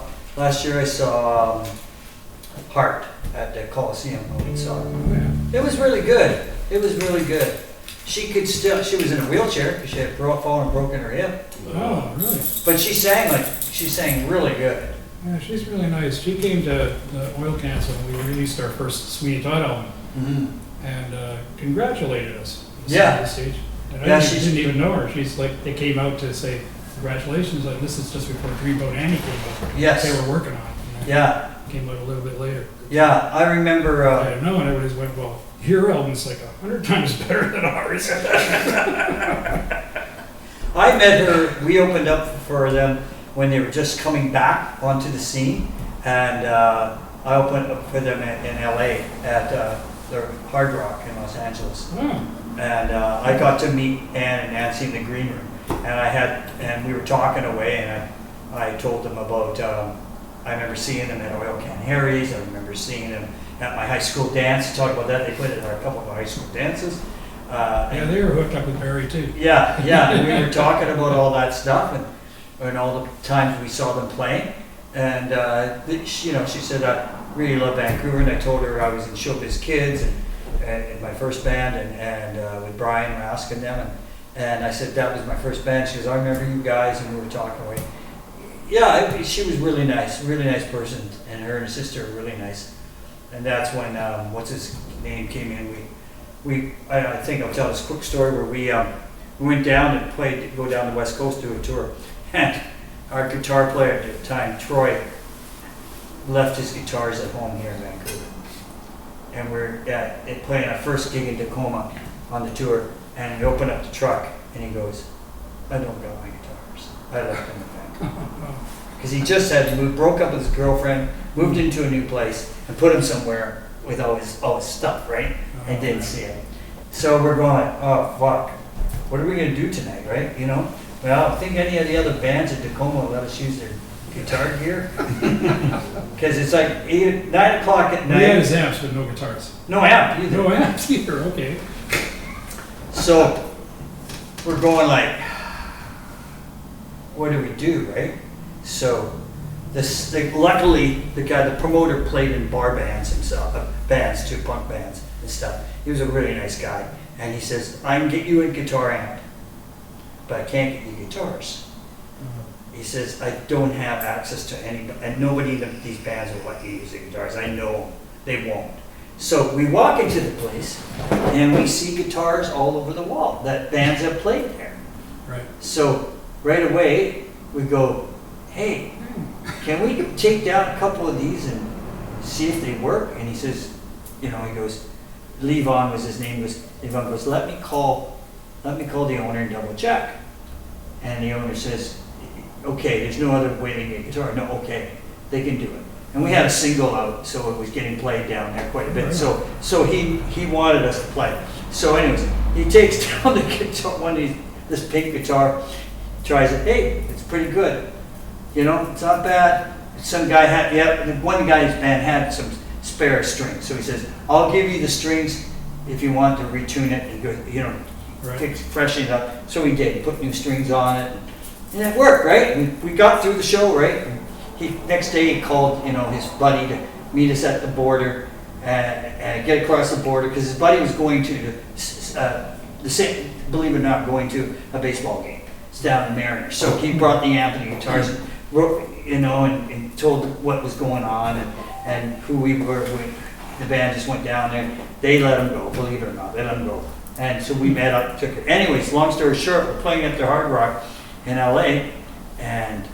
Hart at the Coliseum when we saw it. oh, yeah. It was really good. She was in a wheelchair because she had fallen and broken her hip. Oh, really? But she sang really good. Yeah, she's really nice. She came to the Oil Cans when we released our first Sweeney Todd album and congratulated us on the stage. And Yeah, I she's- didn't even know her. She's like, they came out to say congratulations. Like, this is just before Dreamboat Annie came out. Yes. They were working on it. And Yeah, came out a little bit later. yeah. I remember. I don't know, and everybody's went, well, your album's like 100 times better than ours. I met her. We opened up for them when they were just coming back onto the scene, and I opened up for them in LA at the Hard Rock in Los Angeles. Oh, And I got to meet Ann and Nancy in the green room, and we were talking away, and I told them about. I remember seeing them at Oil Can Harry's. I remember seeing them at my high school dance. Talk about that. They played at a couple of high school dances. yeah, they were hooked up with Barry too. Yeah. And we were talking about all that stuff and all the times we saw them playing. And she said I really love Vancouver, and I told her I was in Showbiz Kids and in my first band and with Brian Rask and them. And I said that was my first band. She goes, I remember you guys, and we were talking away. Yeah, she was really nice person, and her and her sister were really nice. And that's when what's his name came in. I think I'll tell this quick story where we went down and go down the West Coast to a tour, and our guitar player at the time, Troy, left his guitars at home here in Vancouver. And we're playing our first gig in Tacoma on the tour, and we open up the truck, and he goes, I don't got my guitars. I left them in Vancouver. Because he just had moved, broke up with his girlfriend, moved into a new place, and put him somewhere with all his stuff, right? And didn't see it. So we're going, oh fuck, what are we gonna do tonight, right? You know? Well, I don't think any of the other bands in Tacoma will let us use their guitar gear. Because it's like 9 o'clock at We had night. his amps, but no guitars. No amp either. No amps either, okay. So we're going like, what do we do, right? So luckily the promoter played in bar bands himself, bands too, punk bands and stuff. He was a really nice guy, and he says, I can get you a guitar amp, but I can't get you guitars. He says, I don't have access to any, and nobody in these bands will let you use the guitars. I know they won't. So we walk into the place, and we see guitars all over the wall that bands have played there. Right. So right away, we go, hey, can we take down a couple of these and see if they work? And he says, he goes, Levon was his name, Levon goes, let me call the owner and double check. And the owner says, okay, there's no other way to get a guitar. No, okay, they can do it. And we had a single out, so it was getting played down there quite a bit. So he wanted us to play. So anyways, he takes down the guitar, this pink guitar, tries it. Hey, it's pretty good. It's not bad. Some guy one guy's band had some spare strings. So he says, I'll give you the strings if you want to retune it and go, Right. freshen it up. So we did, put new strings on it. And it worked, right? We got through the show, right? Next day he called, his buddy to meet us at the border and get across the border because his buddy was going to believe it or not, going to a baseball game. It's down in Mariner. So he brought the amp and the guitars and wrote, and told what was going on and who we were. The band just went down there. They let him go, believe it or not. They let him go. And so we met up, took it. Anyways, long story short, we're playing at the Hard Rock in LA, and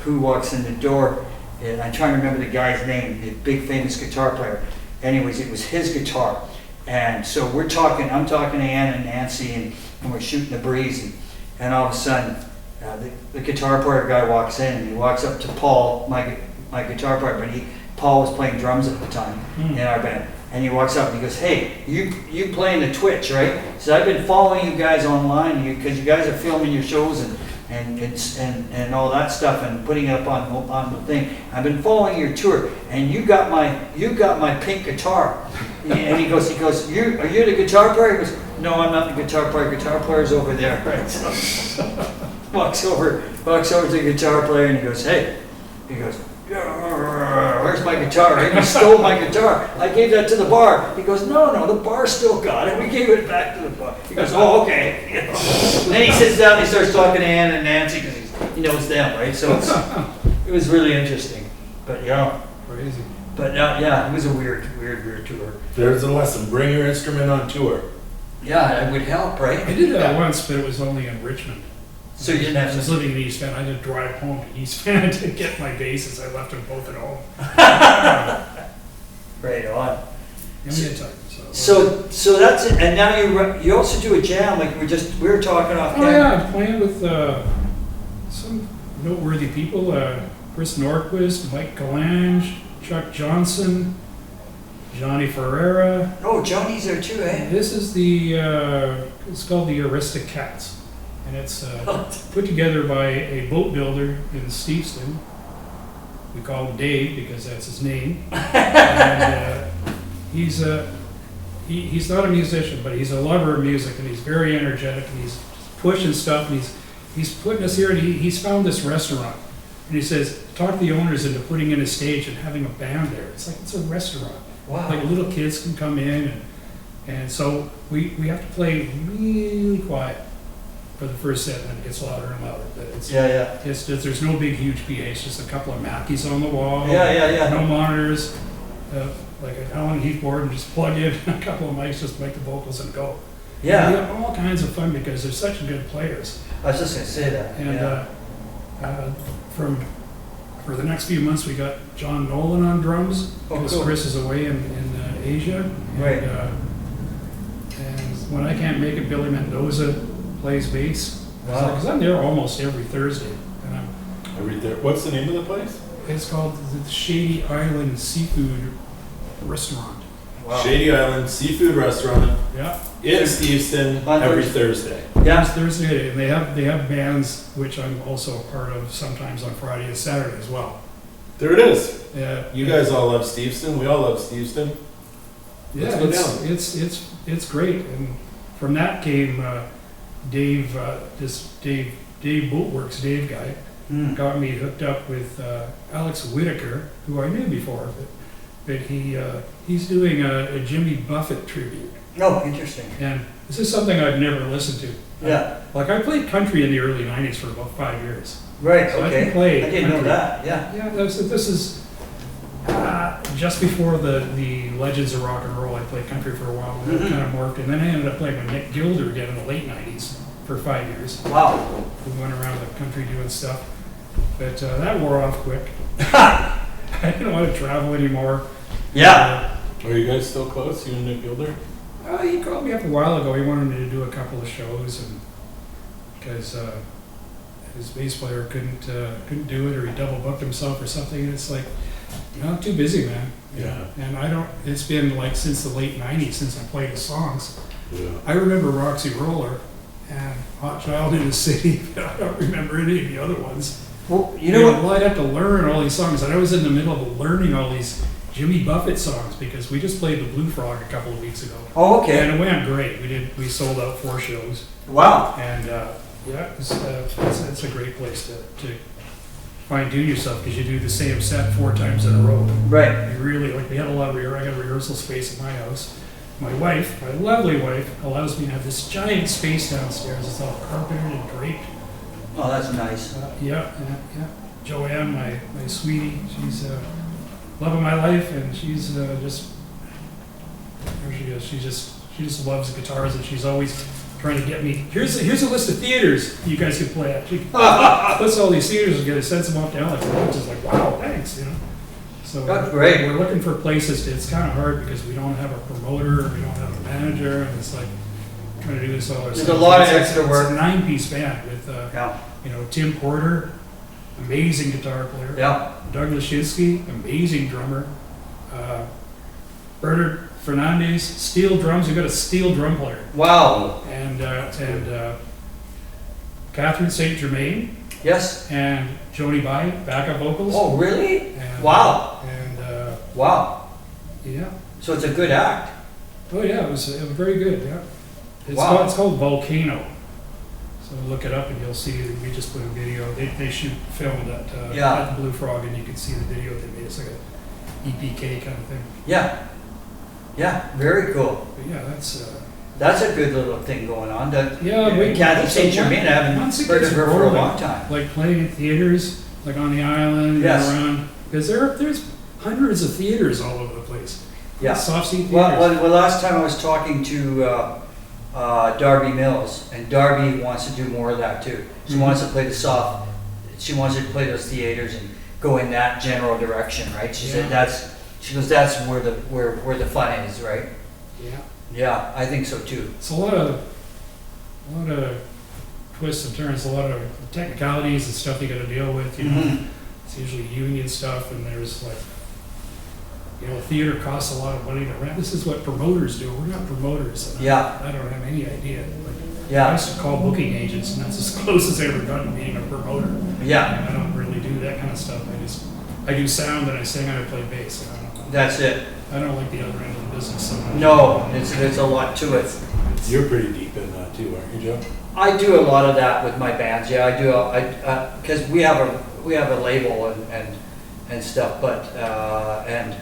who walks in the door? And I'm trying to remember the guy's name, the big famous guitar player. Anyways, it was his guitar. And so I'm talking to Ann and Nancy, and we're shooting the breeze, and all of a sudden, the guitar player guy walks in, and he walks up to Paul, my guitar player, but Paul was playing drums at the time in our band. And he walks up and he goes, hey, you playing the Twitch, right? He said, I've been following you guys online because you guys are filming your shows and all that stuff and putting it up on the thing. I've been following your tour, and you got my pink guitar. And he goes, are you the guitar player? He goes, no, I'm not the guitar player. Guitar player's over there, right? So walks over to the guitar player and he goes, hey, where's my guitar? Right? You stole my guitar. I gave that to the bar. He goes, no, the bar still got it. We gave it back to the bar. He goes, oh, okay. And then he sits down and he starts talking to Ann and Nancy because he knows them, right? So it was really interesting. But Crazy. But it was a weird tour. There's a lesson. Bring your instrument on tour. Yeah, it would help, right? I did that once, but it was only in Richmond. So you didn't have I was to. living in East Van. I had to drive home to East Van to get my basses. I left them both at home. Right on. Give me a time. So that's it. And now you also do a jam, like we were talking off Oh camera. yeah, I'm playing with some noteworthy people. Chris Norquist, Mike Galange, Chuck Johnson, Johnny Ferreira. Oh, Johnny's there too, eh? This is it's called the Aristocats. And it's put together by a boat builder in Steveston. We call him Dave because that's his name. And he's not a musician, but he's a lover of music, and he's very energetic, and he's pushing stuff, and he's putting us here, and he's found this restaurant. And he says, talk the owners into putting in a stage and having a band there. It's like it's a restaurant. Wow. Like little kids can come in, and so we have to play really quiet for the first set, and it gets louder and louder. But there's no big huge PA. It's just a couple of Mackeys on the wall. Yeah. No monitors. Like an Allen Heath board, and just plug in a couple of mics, just make the vocals and go. Yeah. We have all kinds of fun because they're such good players. I was just gonna say that. And from for the next few months, we got John Nolan on drums, Oh, because cool. Chris is away in Asia. Right. And when I can't make it, Billy Mendoza plays bass. Wow. Because I'm there almost every Thursday. And I read there. What's the name of the place? it's called the Shady Island Seafood Restaurant. Wow. Shady Island Seafood Restaurant Yeah. in Steveston On every Thursday. Thursday. Yeah. It's Thursday, and they have bands, which I'm also a part of sometimes on Friday and Saturday as well. There it is. Yeah. You guys all love Steveston. We all love Steveston. Yeah, Let's go it's great, and from that came Dave, Dave Boatworks, Dave guy, Mm. got me hooked up with Alex Whitaker, who I knew before, but he's doing a Jimmy Buffett tribute, Oh, interesting. and this is something I've never listened to. Yeah. Like I played country in the early '90s for about 5 years. Right. So I Okay. can play I didn't know country. that. Yeah. Yeah, this is just before the Legends of Rock and Roll. I played country for a while, and Mhm. that kind of morphed, and then I ended up playing with Nick Gilder again in the late '90s for 5 years. Wow. We went around the country doing stuff, but that wore off quick. I didn't want to travel anymore. Yeah. Are you guys still close? You and Nick Gilder? He called me up a while ago. He wanted me to do a couple of shows, and because his bass player couldn't do it, or he double booked himself or something. And it's like, I'm too busy, man. Yeah. And I don't. It's been like since the late '90s since I played his songs. Yeah. I remember Roxy Roller and Hot Child in the City, but I don't remember any of the other ones. Well, you know what? Well, I'd have to learn all these songs, and I was in the middle of learning all these Jimmy Buffett songs because we just played the Blue Frog a couple of weeks ago. Oh, okay. And it went great. We sold out 4 shows, Wow. and yeah, it's a great place to fine tune yourself because you do the same set 4 times in a row. Right. You really like. We had a lot of I got rehearsal space in my house. My wife, my lovely wife, allows me to have this giant space downstairs. It's all carpeted and draped. Oh, that's nice. Yeah. Joanne, my sweetie, she's love of my life, and she's just there she is. She just loves guitars, and she's always trying to get me. Here's a list of theaters you guys can play at. She puts all these theaters together, sends them off down like I'm just like, wow, thanks, you know. So That's great. we're looking for places. It's kind of hard because we don't have a promoter, we don't have a manager, and it's like trying to do this all ourselves. There's a lot of It's extra work. It's a 9-piece band with Yeah. Tim Porter, amazing guitar player. Yeah. Doug Lashinsky, amazing drummer. Bernard Fernandez, steel drums. We've got a steel drum player. Wow. And Catherine St. Germain Yes. and Joni Bai, backup vocals. Oh, really? And, Wow. And Wow. yeah. So it's a good act. Oh yeah, it was very good. Yeah. Wow. It's called Volcano. So look it up and you'll see. We just put a video. They filmed at Yeah. at the Blue Frog, and you can see the video they made. It's like a EPK kind of thing. Yeah. Yeah. Very cool. But yeah, that's. That's a good little thing going on. Yeah, we- Kathy so St. Germain, I haven't once it heard gets of her for a rolling, long time. Like playing in theaters, like on the island Yes. and around, because there's hundreds of theaters all over the place. Yeah. Soft seat theaters. Well, last time I was talking to Darby Mills, and Darby wants to do more of that too. She Mhm. wants to play the soft. She wants to play those theaters and go in that general direction, right? She said Yeah. She goes, that's where the fun is, right? Yeah, Yeah, I think so too. it's a lot of twists and turns, a lot of technicalities and stuff you got to deal with. You know, Mhm. it's usually union stuff, and there's like. A theater costs a lot of money to rent. This is what promoters do. We're not promoters. Yeah. I don't have any idea. Like, I Yeah, used to call booking agents, and that's as close as I ever got to being a promoter. yeah, I don't really do that kind of stuff. I do sound and I sing and I play bass. And that's it. I don't like the other end of the business so much. No, it's a lot to it. You're pretty deep in that too, aren't you, Joe? I do a lot of that with my bands. Yeah, I do. Because we have a label and stuff, but and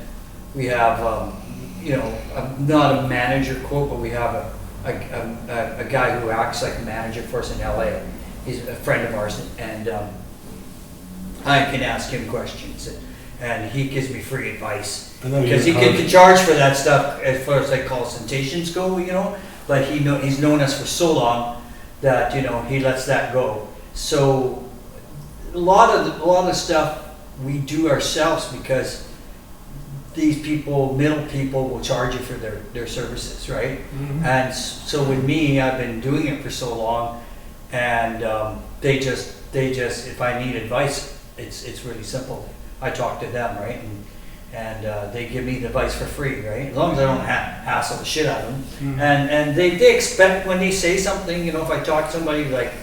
we have I'm not a manager quote, but we have a guy who acts like a manager for us in LA. He's a friend of ours, and I can ask him questions, and he gives me free advice. I know Because he can charge for that stuff as far as like call citations go, but he's known us for so long that he lets that go. So a lot of stuff we do ourselves because these people, middle people, will charge you for their services, right? Mhm. And so with me, I've been doing it for so long, and they just, if I need advice, it's really simple. I talk to them, right? And they give me the advice for free, right? As long as I don't hassle the shit out of them. Mhm. And they expect when they say something, you know, if I talk to somebody like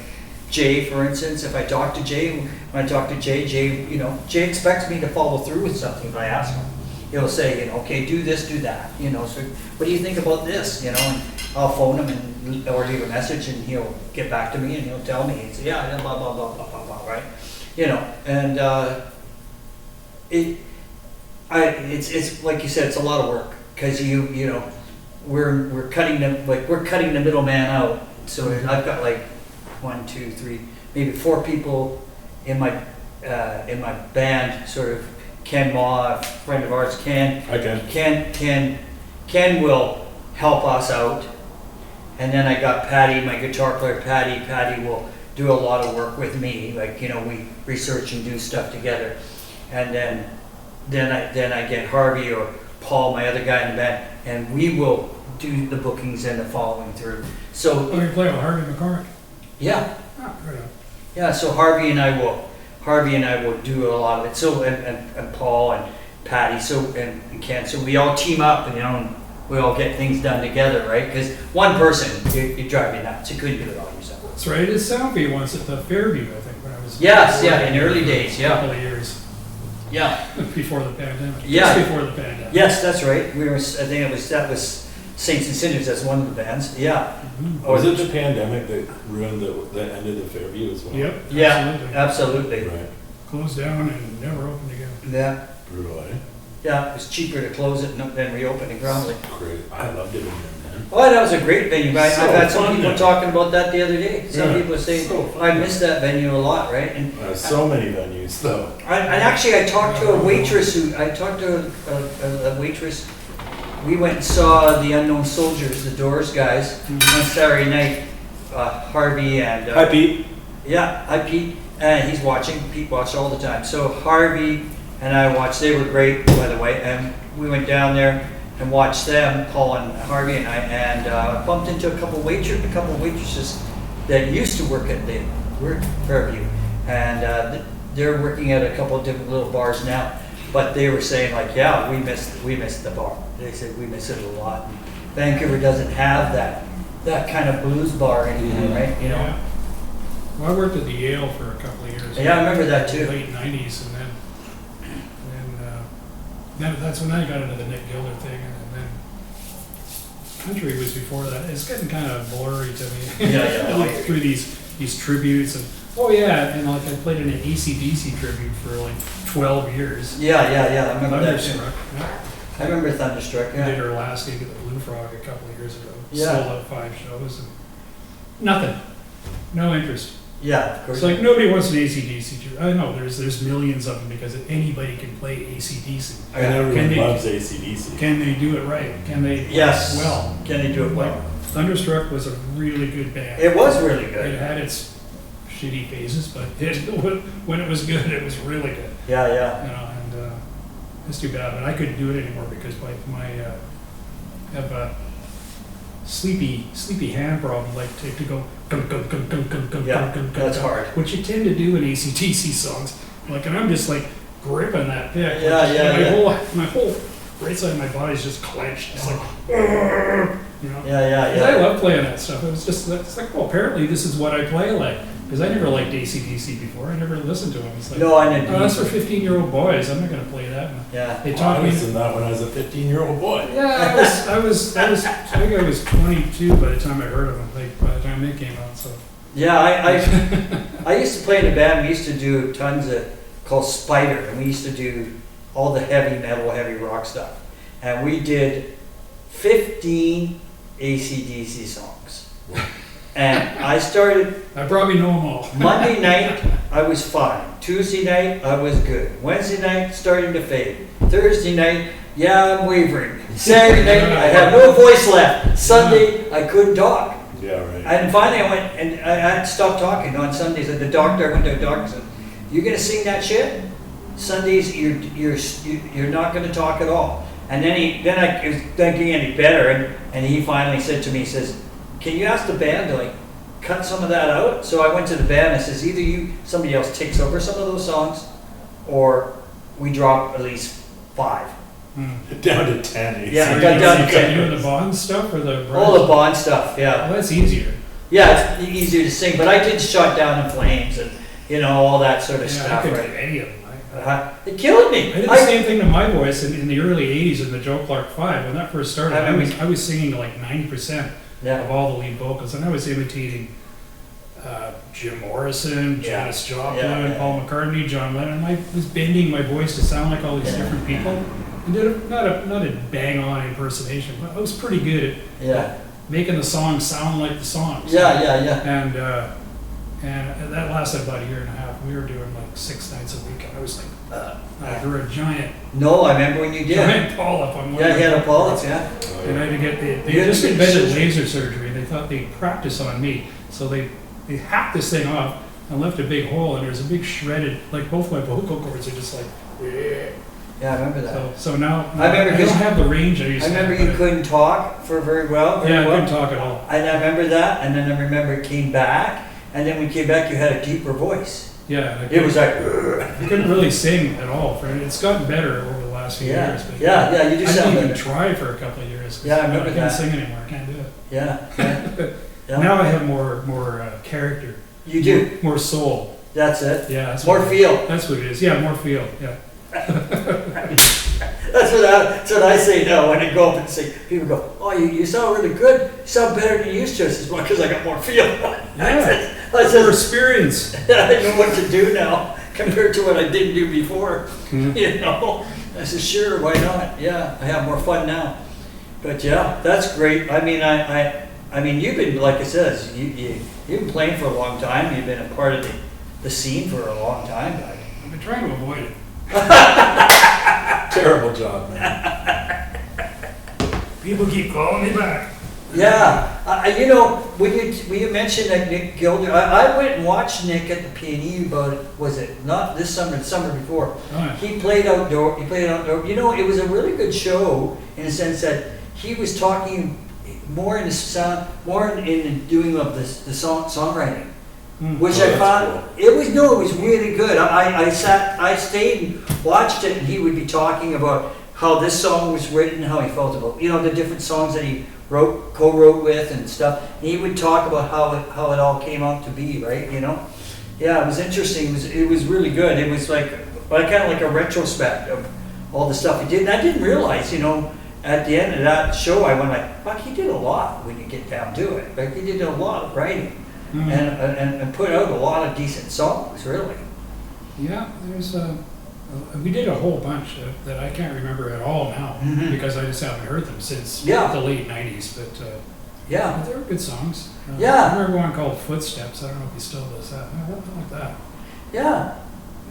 Jay, for instance, if I talk to Jay, when I talk to Jay, you know, Jay expects me to follow through with something if I ask him. He'll say, you know, okay, do this, do that, you know, so what do you think about this, you know, and I'll phone him or leave a message and he'll get back to me and he'll tell me, he'll say, yeah, blah, blah, blah, blah, blah, blah, right? You know, and it's like you said, it's a lot of work, because you know, we're cutting the middleman out, so I've got like 1, 2, 3, maybe 4 people in my band, sort of. Ken Ma, a friend of ours, Ken will help us out. And then I got Patty, my guitar player, Patty. Patty will do a lot of work with me. Like, you know, we research and do stuff together. And then I get Harvey or Paul, my other guy in the band, and we will do the bookings and the following through. So, Oh, you play with Harvey McCormick? yeah. Ah, right on. Yeah, so Harvey and I will do a lot of it. So and Paul and Patty, so and Ken, so we all team up, and you know, and we all get things done together, right? Because one person, you drive you nuts. You couldn't do it all yourself. That's right. I did Soundview once at the Fairview, I think, when I was. Yes, yeah, in the early days, A yeah, couple of years yeah, before the pandemic. Yeah. Just before the pandemic. yes, that's right. We were, I think that was Saints and Sinners. That's one of the bands. Yeah. Mhm. Was it the pandemic that ruined that ended the Fairview as well? Yep. Yeah, Absolutely. absolutely. Right. Closed down and never opened again. Yeah, Brutal, eh? yeah. It was cheaper to close it than reopen it groundly. Great. I loved it in there, man. Oh, that was a great venue. I've So had some fun people there. talking about that the other day. Some Yeah, people say, so fun I there. miss that venue a lot, right? And So many venues, though. and actually, I talked to a waitress a waitress. We went and saw the Unknown Soldiers, the Doors guys, on Saturday night. Harvey and Hi, Pete. yeah, hi Pete, and he's watching. Pete watched all the time. So Harvey and I watched. They were great, by the way. And we went down there and watched them, Paul and Harvey and I, and bumped into a couple waitresses that used to work at Fairview, and they're working at a couple of different little bars now. But they were saying like, yeah, we missed the bar. They said we miss it a lot. Vancouver doesn't have that kind of blues bar anymore, right? You know. Yeah. Well, I worked at the Yale for a couple of years. Yeah, I remember that too. Late '90s, and then that's when I got into the Nick Gilder thing, and then country was before that. It's getting kind of blurry to me. Yeah. I looked through these tributes, and oh yeah, and like I played in an AC/DC tribute for like 12 years. Yeah. I remember that too. Thunderstruck. Yeah. I remember Thunderstruck. We did Yeah. our last gig at the Blue Frog a couple of years ago. Yeah. Sold out 5 shows. And nothing. No interest. Yeah, of course. It's like nobody wants an AC/DC tribute. I know there's millions of them because anybody can play AC/DC. And everyone Can they- loves AC/DC. Can they do it right? Can they? Yes. Well, Can they do it well? Thunderstruck was a really good band. It was really It good. had its shitty phases, but when it was good, it was really good. Yeah. You know, and it's too bad, but I couldn't do it anymore because my have a sleepy hand problem, like to go Yeah, that's hard. which you tend to do in AC/DC songs. Like, and I'm just like gripping that pick. Yeah, Like, yeah. my whole right side of my body is just clenched. It's like, you know. Yeah. 'Cause I love playing that stuff. It was just, it's like, well, apparently this is what I play like. Because I never liked AC/DC before. I never listened to them. It's like, No, I didn't. oh, that's for 15-year-old boys. I'm not going to play that. And Yeah. they I taught me. listened to that when I was a 15-year-old boy. Yeah, I think I was 22 by the time I heard of them. Like by the time they came out. So Yeah, I used to play in a band. We used to do tons of called Spider, and we used to do all the heavy metal, heavy rock stuff. And we did 15 AC/DC songs. And I started I probably know them all. Monday night, I was fine. Tuesday night, I was good. Wednesday night, starting to fade. Thursday night, yeah, I'm wavering. Saturday night, I had no voice left. Sunday, I couldn't talk. Yeah, right. And finally, I went and I had to stop talking on Sundays. At the doctor, I went to the doctor and said, "You gonna sing that shit?" Sundays you're not going to talk at all. And then it was getting any better, and he finally said to me, he says, can you ask the band to like cut some of that out? So I went to the band and says, either somebody else takes over some of those songs, or we drop at least 5. Down to 10. Yeah, I got down to 10. You doing the Bond stuff or the? All the Bond stuff, yeah. Well, that's easier. Yeah, it's easier to sing, but I did Shot Down in Flames and, all that sort of Yeah, stuff, I couldn't right? do any of them. It killed me. I did the same thing to my voice in the early 80s in the Joe Clark 5. When that first started, I was singing like 90% Yeah. of all the lead vocals, and I was imitating Jim Morrison, Yeah. Janis Joplin, Yeah. Paul McCartney, John Lennon. I was bending my voice to sound like all these different people. And did not a bang-on impersonation, but I was pretty good Yeah. at making the songs sound like the songs. Yeah. And that lasted about a year and a half. We were doing like 6 nights a week, and I was like, there were a giant No, I remember when you did. polyp on one. Yeah, he had a polyp, yeah. And I had to get they You had just to get invented surgery. laser surgery. They thought they'd practice on me, so they hacked this thing off and left a big hole, and there's a big shredded, like both my vocal cords are just like. Yeah, I remember that. So now I remember I don't have the range I used I to. remember have, you couldn't talk for very well. Yeah, I couldn't talk at all. And I remember that, and then I remember it came back, and then when it came back, you had a deeper voice. Yeah, It was like, I couldn't really sing at all. It's gotten better over the last few Yeah. years. But Yeah, you do I sound didn't even better. try for a couple of years. 'Cause Yeah, I remember I can't that. sing anymore. I can't do it. yeah. Now I have more character. You do. More soul. That's it. Yeah, that's More what feel. That's what it is. Yeah, more feel. Yeah. That's what I say now when I go up and sing. People go, oh, you sound really good. You sound better than you used to. I says, well, because I got more feel. Yeah. I More says, experience. I know what to do now compared to what I didn't do before. Mhm. I said, sure, why not? Yeah, I have more fun now. But yeah, that's great. I mean, you've been, like I says, you've been playing for a long time. You've been a part of the scene for a long time. I've been trying to avoid it. Terrible job, man. People keep calling me back. Yeah, when you mentioned that Nick Gilder, I went and watched Nick at the P&E about, was it not this summer, the summer before. Oh, yeah. He played outdoor. It was a really good show in the sense that he was talking more in the sound, more in the doing of the songwriting. Which Oh, I that's found, it was really good. I stayed and watched it, and he would be talking about how this song was written, how he felt about, the different songs that he co-wrote with and stuff. And he would talk about how it all came out to be, right? Yeah, it was interesting. It was really good. It was like kind of like a retrospect of all the stuff he did. And I didn't realize, at the end of that show, I went like, fuck, he did a lot when you get down to it. Like, he did a lot of writing. Mhm. And put out a lot of decent songs, really. Yeah, there's we did a whole bunch that I can't remember at all now Mhm. because I just haven't heard them since Yeah. the late 90s. But Yeah, they were good songs. Yeah. I remember one called Footsteps. I don't know if he still does that. Something like that. yeah,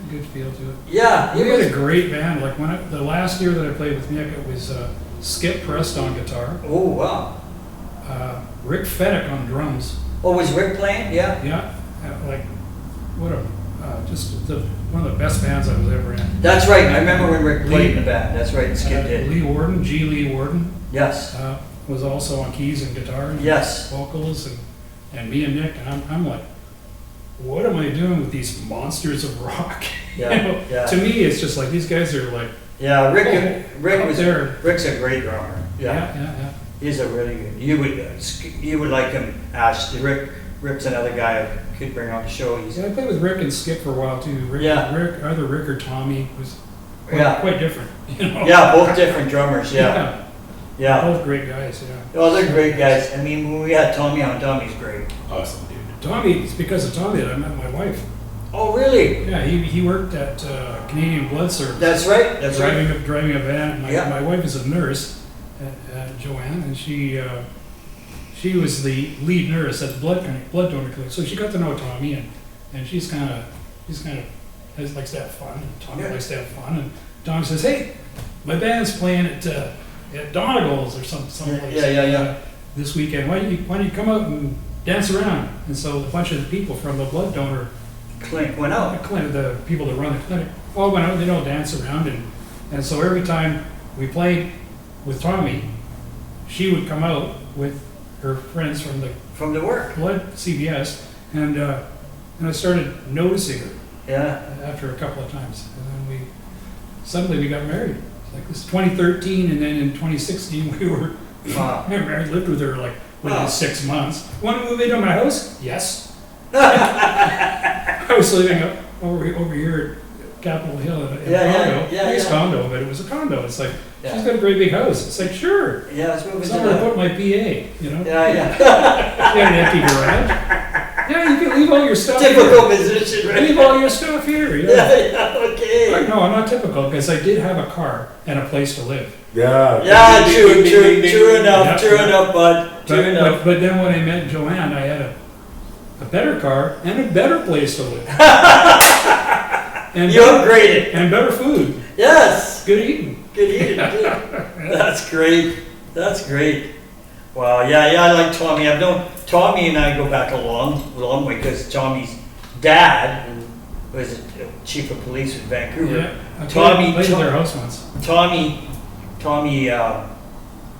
A good feel to it. yeah. We It had a was, great band. Like the last year that I played with Nick, it was Skip Prest on guitar, oh wow. Rick Fedek on drums. Oh, was Rick playing? Yeah. Yeah, like what a one of the best bands I was ever in. That's right. I remember when Rick played in the band. That's right. Skip did. Lee Warden, G. Lee Warden, Yes. was also on keys and guitar and Yes. vocals, and me and Nick, and I'm like, what am I doing with these monsters of rock? Yeah, yeah. To me, it's just like these guys are like, Yeah. Rick up was. there. Rick's a great drummer. Yeah, Yeah. yeah. He's a really good. You would like him, Ash. Rick's another guy I could bring on the show. He's. Yeah, I played with Rick and Skip for a while too. Yeah. Either Rick or Tommy was Yeah. quite different. Yeah, both different drummers. Yeah. Yeah. Both great guys. Yeah. Oh, they're great guys. I mean, when we had Tommy on, Tommy's great. Awesome, dude. Tommy, it's because of Tommy that I met my wife. Oh, really? Yeah, he worked at Canadian Blood Service. That's right. That's right. driving a van. Yeah. My wife is a nurse, Joanne, and she was the lead nurse at the blood donor clinic. So she got to know Tommy, and she's kind of likes to have fun. And Tommy Yeah. likes to have fun, and Tommy says, "Hey, my band's playing at Donegal's or someplace. Yeah. This weekend. Why don't you come out and dance around?" And so a bunch of the people from the blood donor Clink went out. clinic, the people that run the clinic, all went out, they'd all dance around, and so every time we played with Tommy, she would come out with her friends from the From the work. Blood CBS, and I started noticing her Yeah. after a couple of times, and then suddenly we got married. It's like this 2013, and then in 2016 we were Wow. married. Lived with her like within Wow. 6 months. Want to move into my house? Yes. I was living over here at Capitol Hill in a condo. Nice condo, but it was a condo. It's like she's got a great big house. It's like sure. Yeah, let's move into Somewhere to that. put my PA, you know. Yeah, yeah. You got an empty garage. Yeah, you can leave all your stuff Typical here. position, right? Leave all your stuff here. You know? Yeah, okay. Like, no, I'm not typical because I did have a car and a place to live. Yeah. Yeah, Ding, true, ding, ding, true, ding, ding, true ding. enough, Yeah. true enough, bud, true enough. But then when I met Joanne, I had a better car and a better place to live. And You upgraded. and better food. Yes. Good eating. Good eating, too. That's great. That's great. Wow, yeah, I like Tommy. I've known Tommy and I go back a long way because Tommy's dad, who was a chief of police in Vancouver, Yeah. I Tommy- played at their house once. Tommy,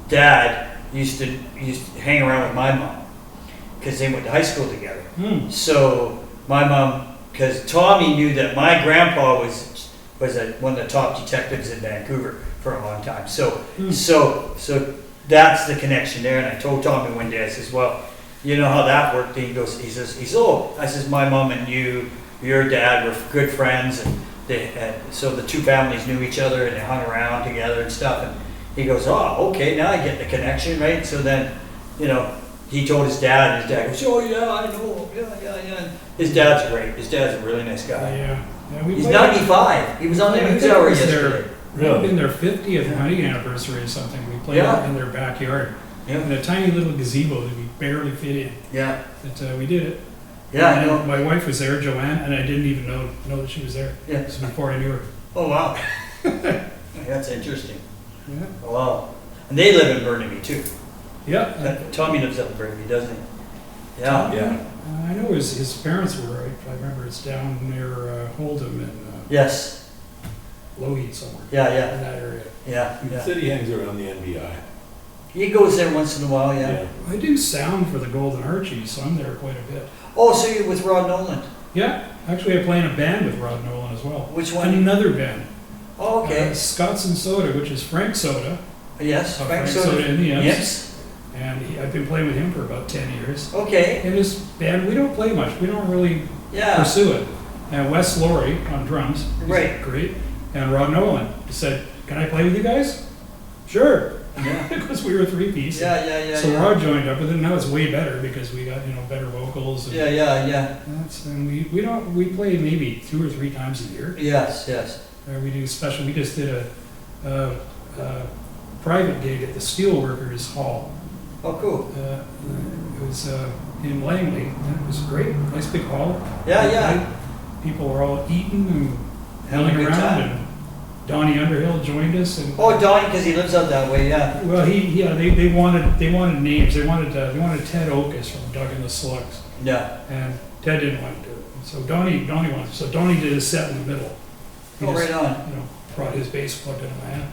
dad used to hang around with my mom because they went to high school together. Hmm. So my mom, because Tommy knew that my grandpa was one of the top detectives in Vancouver for a long time. So so that's the connection there. And I told Tommy one day, I says, well, you know how that worked? And he says, oh, I says, my mom and your dad were good friends, and so the two families knew each other and they hung around together and stuff. And he goes, oh, okay, now I get the connection, right? So then, you know, he told his dad, and his dad goes, oh yeah, I know, yeah. And his dad's great. His dad's a really nice guy. Yeah. We He's played- 95. He was on the Yeah, I news think it hour was yesterday. Really? In their 50th wedding anniversary or something. We played Yeah. in their backyard Yeah. in a tiny little gazebo that we barely fit in. Yeah. But we did it. Yeah, I And know. my wife was there, Joanne, and I didn't even know that she was there. Yeah. This was before I knew her. Oh, wow. That's interesting. Yeah. Oh, wow. And they live in Burnaby, too. Yeah. Tommy lives up in Burnaby, doesn't he? Yeah. Yeah. I know his parents were, I remember it's down near Oldham and Yes. Lougheed somewhere. Yeah, In yeah. that area. Yeah. He Yeah. said he hangs around the NBI. He goes there once in a while, yeah. I do sound for the Golden Archies, so I'm there quite a bit. Oh, so you're with Rod Nolan. Yeah, actually I play in a band with Rod Nolan as well. Which one? Another band. Oh, okay. Scots and Soda, which is Frank Soda. Yes. Frank Soda. Soda in the Imps. Yes. And I've been playing with him for about 10 years. Okay. In this band, we don't play much. We don't really Yeah. pursue it. And Wes Laurie on drums. He's Right. Great. And Rod Nolan said, can I play with you guys? Sure. Yeah. Because we were a three-piece. Yeah. So Rod joined up with it. Now it's way better because we got, better vocals. And Yeah. and we play maybe 2 or 3 times a year. Yes. We do special. We just did a private gig at the Steelworkers Hall. Oh, cool. It was in Langley. And it was great. Nice big hall. Yeah. People were all eating and Having a hanging good around. time. And Donnie Underhill joined us. And Oh, Donnie, because he lives out that way, yeah. well, they wanted names. They wanted Ted Okus from Doug and the Slugs, Yeah. and Ted didn't want to do it. So Donnie wanted. So Donnie did his set in the middle. He Oh, just, right on. brought his bass, plugged it in my amp.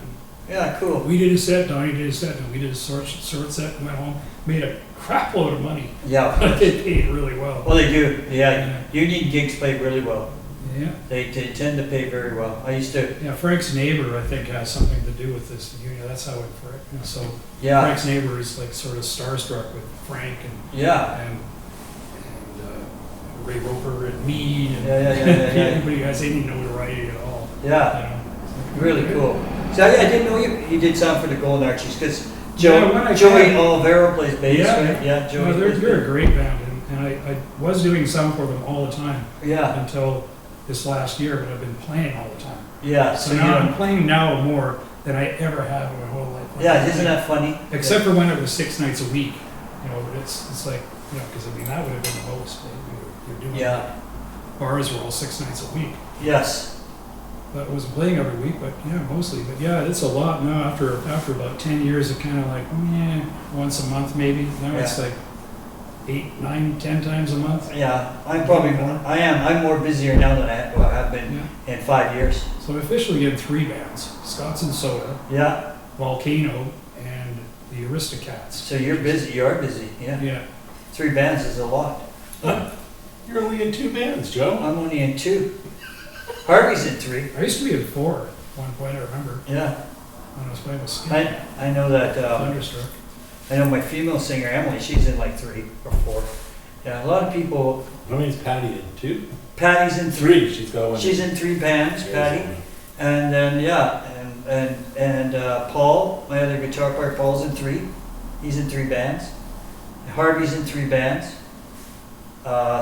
Yeah, cool. We did a set, Donnie did a set, and we did a short set, and went home, made a crap load of money. Yeah. But they paid really well. Well, they do. Yeah. Union gigs pay really well. Yeah. They tend to pay very well. I used to. Yeah, Frank's neighbor, I think, has something to do with this union. That's how it worked. So Yeah. Frank's neighbor is like sort of starstruck with Frank and Yeah. Ray Roper and me and Yeah. everybody has any notoriety at all. Yeah. Really cool. So I didn't know you did sound for the Golden Archies because Yeah, when I Joey can. Olivero plays bass, right? Yeah, Joey. No, they're plays a bass. great band, and I was doing sound for them all the time Yeah. until this last year, but I've been playing all the time. Yeah. So So now you I'm playing now more than I ever have in my whole life. Yeah, isn't that funny? Except for when it was 6 nights a week, but it's like, because that would have been the most. You're doing Yeah. bars were all 6 nights a week. Yes. But I wasn't playing every week, but yeah, mostly. But yeah, it's a lot now. After about 10 years of kind of like, once a month maybe. Now it's Yeah. like 8, 9, 10 times a month. Yeah, I'm probably more, I'm more busier now than I have been in 5 years. So officially in 3 bands, Scots and Soda, Yeah, Volcano, and the Aristocats. so you're busy, you are busy, yeah. Yeah. 3 bands is a lot. You're only in 2 bands, Joe. I'm only in 2. Harvey's in 3. I used to be in 4 at one point, I remember, Yeah, when I was playing with Skin. I know that, Thunderstruck. I know my female singer Emily, she's in like 3 or 4. Yeah, a lot of people, How many's Patty in? 2? Patty's in 3. 3. She's got one. She's in 3 bands, Yeah, Patty. And then, yeah, and Paul, my other guitar player, Paul's in 3. He's in 3 bands. Harvey's in 3 bands.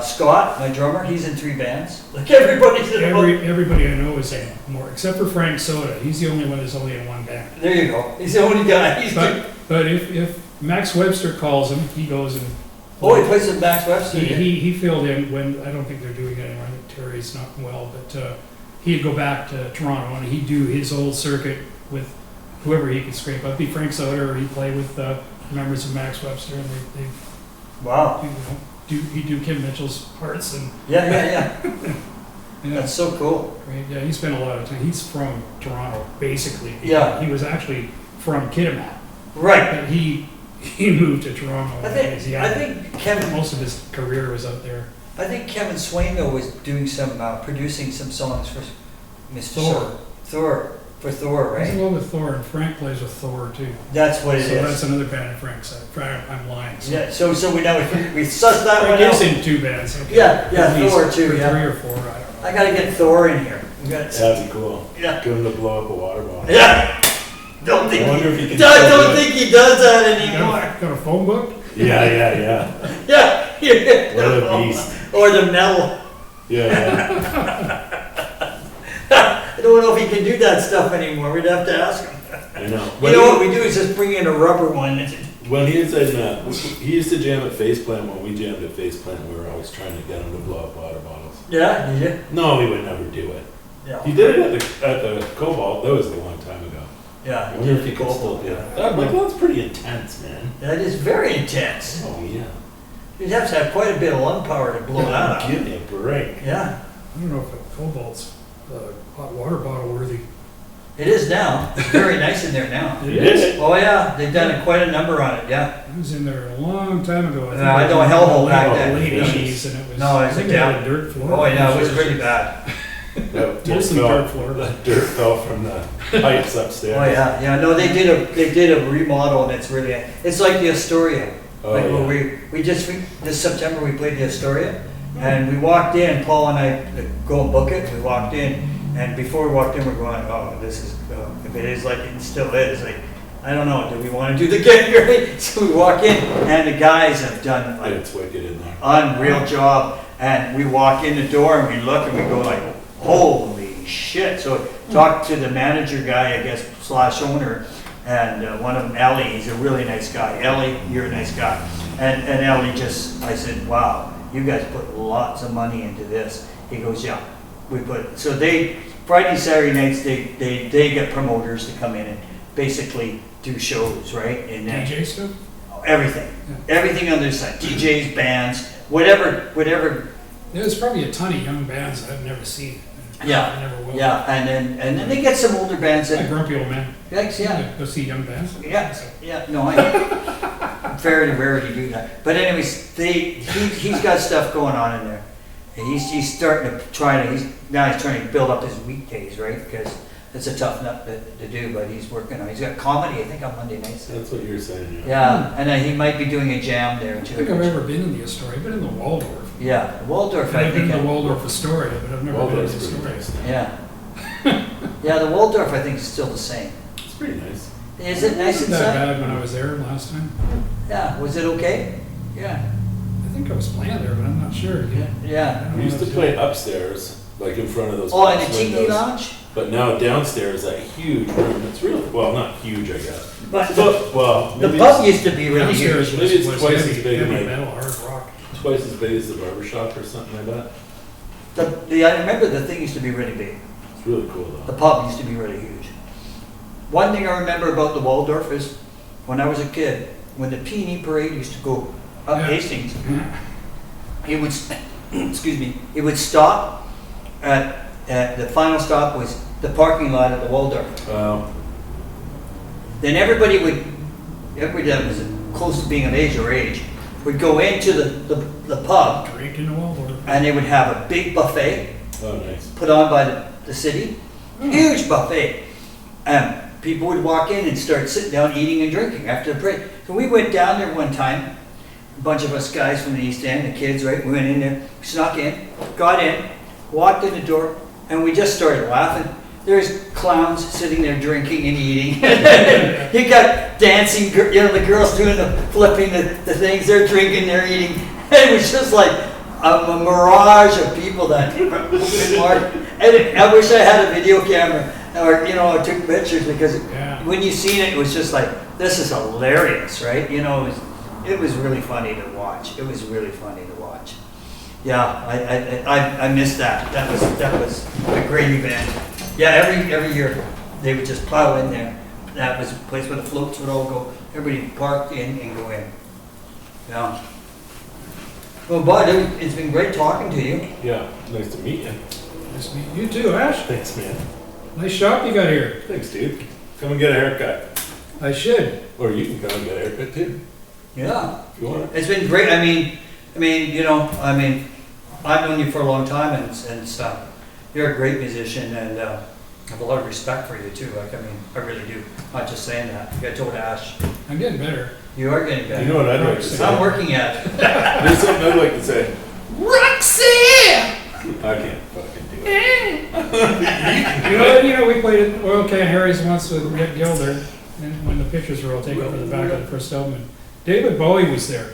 Scott, my drummer, he's in 3 bands. Like everybody's in Everybody I know is in more, except for Frank Soda. He's the only one that's only in 1 band. There you go. He's the only guy. But if Max Webster calls him, he goes and. Oh, he plays with Max Webster. He filled in when, I don't think they're doing it anymore, I think Terry's not well, but he'd go back to Toronto and he'd do his old circuit with whoever he could scrape up. He'd Frank Soda or he'd play with members of Max Webster and they Wow. he'd do Kim Mitchell's parts and. Yeah. Yeah, That's so cool. right, yeah, he spent a lot of time, he's from Toronto, basically. Yeah. He was actually from Kitimat, Right. but he moved to Toronto. I think Kevin. Most of his career was out there. I think Kevin Swain was doing some producing some songs for Mr. For Thor, He's right? in love with Thor, and Frank plays with Thor too. That's what it So is. that's another band of Frank's. I'm lying. So Yeah. So we know we sussed that Frank one is out. in 2 bands. Okay. Yeah, At least Thor too. or Yeah. 3 or 4. I don't know. I gotta get Thor in here. We got. That'd be cool. Yeah. Give him to blow up a water bottle. Yeah. Don't think. I wonder if he can I still don't do it. think he does that You anymore. got a phone book? Yeah. Yeah. What a beast. Or the metal. Yeah. I don't know if he can do that stuff anymore. We'd have to ask him. I know. You know what we do is just bring in a rubber one. When he was in, he used to jam at Faceplant. When we jammed at Faceplant, we were always trying to get him to blow up water bottles. Yeah, did you? No, he would never do it. Yeah. He did it at the Cobalt. That was a long time ago. Yeah. I wonder if he could still do it. Well, that's pretty intense, man. That is very intense. Oh yeah. You'd have to have quite a bit of lung power to blow that up. Give me a break. Yeah, I don't know if a Cobalt's hot water bottle worthy. it is now. It's very nice in there now. It is. Oh yeah, they've done quite a number on it. Yeah. I was in there a long time ago. I know a hellhole back then. Late 80s, and it was. No, it's I think a it had down- a dirt floor. Oh yeah, it was really bad. That Mostly fell- dirt floor. The dirt fell from the pipes upstairs. Oh yeah. No, they did a remodel and it's really it's like the Astoria. Oh, Like yeah. when this September we played the Astoria, and we walked in. Paul and I go and book it. We walked in, and before we walked in, we're going, oh, this is if it is like it still is. Like I don't know. Do we want to do the gig right? So we walk in, and the guys have done like It's wicked in there. unreal job. And we walk in the door and we look and we go like, holy shit. So talk to the manager guy, I guess, / owner, and one of them, Ellie, he's a really nice guy. Ellie, you're a nice guy. And Ellie I said, wow, you guys put lots of money into this. He goes, yeah, we put, so Friday, Saturday nights, they get promoters to come in and basically do shows, right? And then DJ stuff? everything, everything on their side, DJs, bands, whatever. There's probably a ton of young bands that I've never seen. and Yeah, never will. yeah, and then they get some older bands Like that, Grumpy Old Man. yeah, Go see young bands. yeah, no, I very rarely do that. But anyways, he's got stuff going on in there. And he's starting to now he's trying to build up his weekdays, right? Because it's a tough nut to do, but he's working on. He's got comedy, I think, on Monday nights. That's what you're saying. Yeah, and then he might be doing a jam there I don't too. think I've ever been in the Astoria. I've been in the Waldorf. Yeah, Waldorf, I I've been think. in the Waldorf Astoria, but I've never been in the Waldorf's pretty Astoria. nice. Yeah, the Waldorf, I think, is still the same. It's pretty nice. Is it nice Wasn't that inside? bad when I was there last time. Yeah, was it okay? Yeah, I think I was playing there, but I'm not sure. yeah. We used to play upstairs, like in front of those. Oh, in the glass Tiki windows. Lounge? But now downstairs, that huge room. It's really not huge, I guess. But Well, the maybe pub used to be really Downstairs huge. Maybe it's was twice heavy, as big, heavy like- metal, hard rock. it's twice as big as the barber shop or something like that. I remember the thing used to be really big. It's really cool The though. pub used to be really huge. One thing I remember about the Waldorf is when I was a kid, when the Peony Parade used to go up Yeah. Hastings. He would, excuse me, he would stop at the final stop was the parking lot at the Waldorf. Then everybody that was close to being of age would go into the pub, Drink in the Waldorf. and they would have a big buffet Oh, nice. put on by the city. Huge buffet. And people would walk in and start sitting down eating and drinking after the parade. So we went down there one time, a bunch of us guys from the East End, the kids, right? We went in there, snuck in, got in, walked in the door, and we just started laughing. There's clowns sitting there drinking and eating. You got dancing, the girls doing the flipping the things, they're drinking, they're eating. It was just like a mirage of people that and I wish I had a video camera or, I took pictures because when you seen it, it was just like, this is hilarious, right? It was really funny to watch. It was really funny to watch. Yeah, I missed that. That was a great event. Yeah, every year they would just plow in there. That was a place where the floats would all go. Everybody parked in and go in. Yeah. Well, Bud, it's been great talking to you. Yeah, nice to meet you. Nice to meet you too, Ash. Thanks, man. Nice shop you got here. Thanks, dude. Come and get a haircut. I should. Or you can come and get a haircut too, Yeah. if you want. It's been great. I've known you for a long time, and you're a great musician, and I have a lot of respect for you too. I really do. Not just saying that. I told Ash, I'm getting better. you are getting better. You know what I'd like to say? I'm working at it. There's something I'd like to say. Roxy! I can't fucking do it. We played at Oil Can Harry's once with Rick Gilder, and when the pictures were all taken for the back of the first album. And David Bowie was there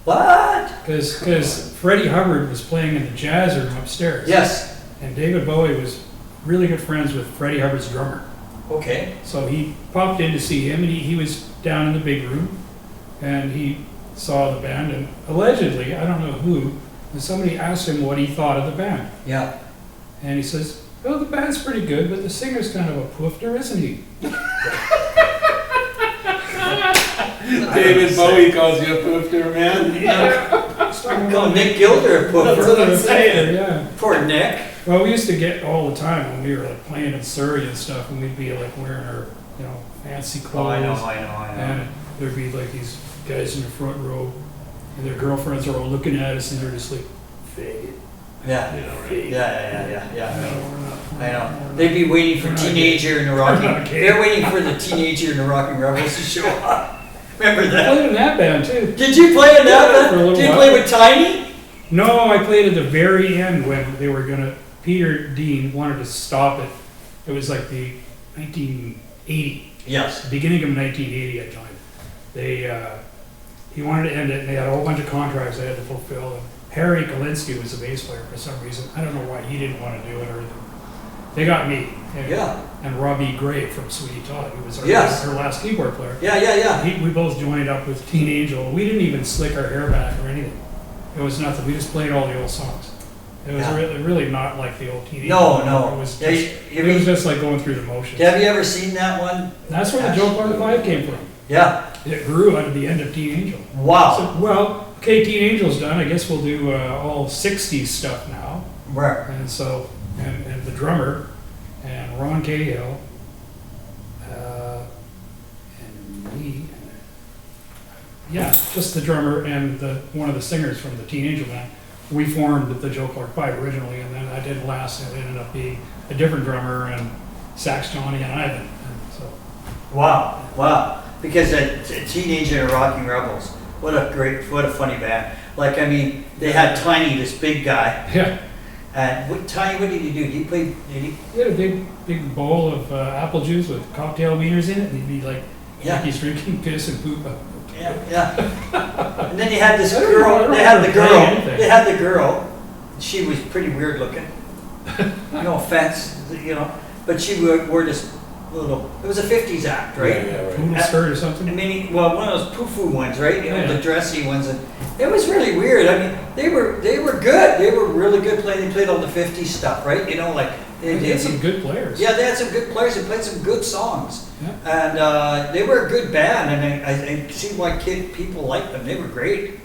What? because Freddie Hubbard was playing in the jazz room upstairs. Yes. And David Bowie was really good friends with Freddie Hubbard's drummer. Okay. So he popped in to see him, and he was down in the big room, and he saw the band, and allegedly, I don't know who, but somebody asked him what he thought of the band. Yeah. And he says, well, the band's pretty good, but the singer's kind of a poofter, isn't he? David Bowie calls you a poofter, man. I'm calling Nick Gilder a That's what I'm saying. Yeah. Poor Nick. Well, we used to get all the time when we were like playing in Surrey and stuff, and we'd be like wearing our, fancy Oh, clothes. I know. And there'd be like these guys in the front row, and their girlfriends are all looking at us, and they're just like, fade. Yeah. Right. Yeah. No, we're not. I know. They'd be waiting for We're not Teenager and the We're Rocking. not gay. They're waiting for the Teenager and the Rocking Rebels to show up. Remember I that? played in that band too. Did you play in that Yeah, band? for a little Did you while. play with Tiny? No, I played at the very end when they were gonna. Peter Dean wanted to stop it. It was like the 1980, Yes. beginning of 1980. I joined. He wanted to end it, and they had a whole bunch of contracts they had to fulfill. And Harry Kalinsky was the bass player for some reason. I don't know why he didn't want to do it or anything. They got me. And, Yeah. And Robbie Gray from Sweetie Todd, who was our Yes. last keyboard player. Yeah. We both joined up with Teen Angel. We didn't even slick our hair back or anything. It was nothing. We just played all the old songs. It was Yeah. really not like the old Teen Angel. No. It was Yeah, just, it was just like going through the motions. Have you ever seen that one? That's where the Joe Clark 5 came from. Yeah. It grew out of the end of Teen Angel. Wow. So, well, okay, Teen Angel's done. I guess we'll do all 60s stuff now. Right. And so, and the drummer, and Ron Cahill, and me, yeah, just the drummer and one of the singers from the Teen Angel band. We formed the Joe Clark 5 originally, and then I didn't last. It ended up being a different drummer and Sax Johnny and Ivan. And so, Wow. Because Teenager and Rocking Rebels. What a funny band. They had Tiny, this big guy. yeah, And Tiny, what did he do? He had a big bowl of apple juice with cocktail wieners in it, and he'd be like, Yeah. he's drinking piss and poop. Yeah. And then you had this I don't girl. remember They had the girl. anything. They had the girl. She was pretty weird looking. No offense, but she wore this little. It was a '50s act, right? Yeah, right. Poodle skirt or something. One of those poo-foo ones, right? Yeah. The dressy ones. And it was really weird. They were good. They were really good playing. They played all the '50s stuff, right? They had some good players. Yeah, they had some good players. They played some good songs. Yeah. And they were a good band, and I see why people liked them. They were great.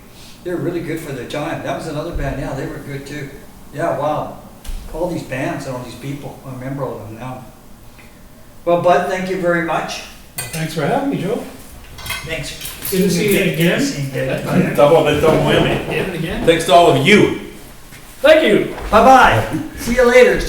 They're really good for their time. That was another band, yeah, they were good too. Yeah, wow. All these bands and all these people, I remember all of them now. Well, Bud, thank you very much. Thanks for having me, Joe. Thanks. Good to see you again. See you again. Double whammy. Again and again. Thanks to all of you. Thank you. Bye-bye. See you later.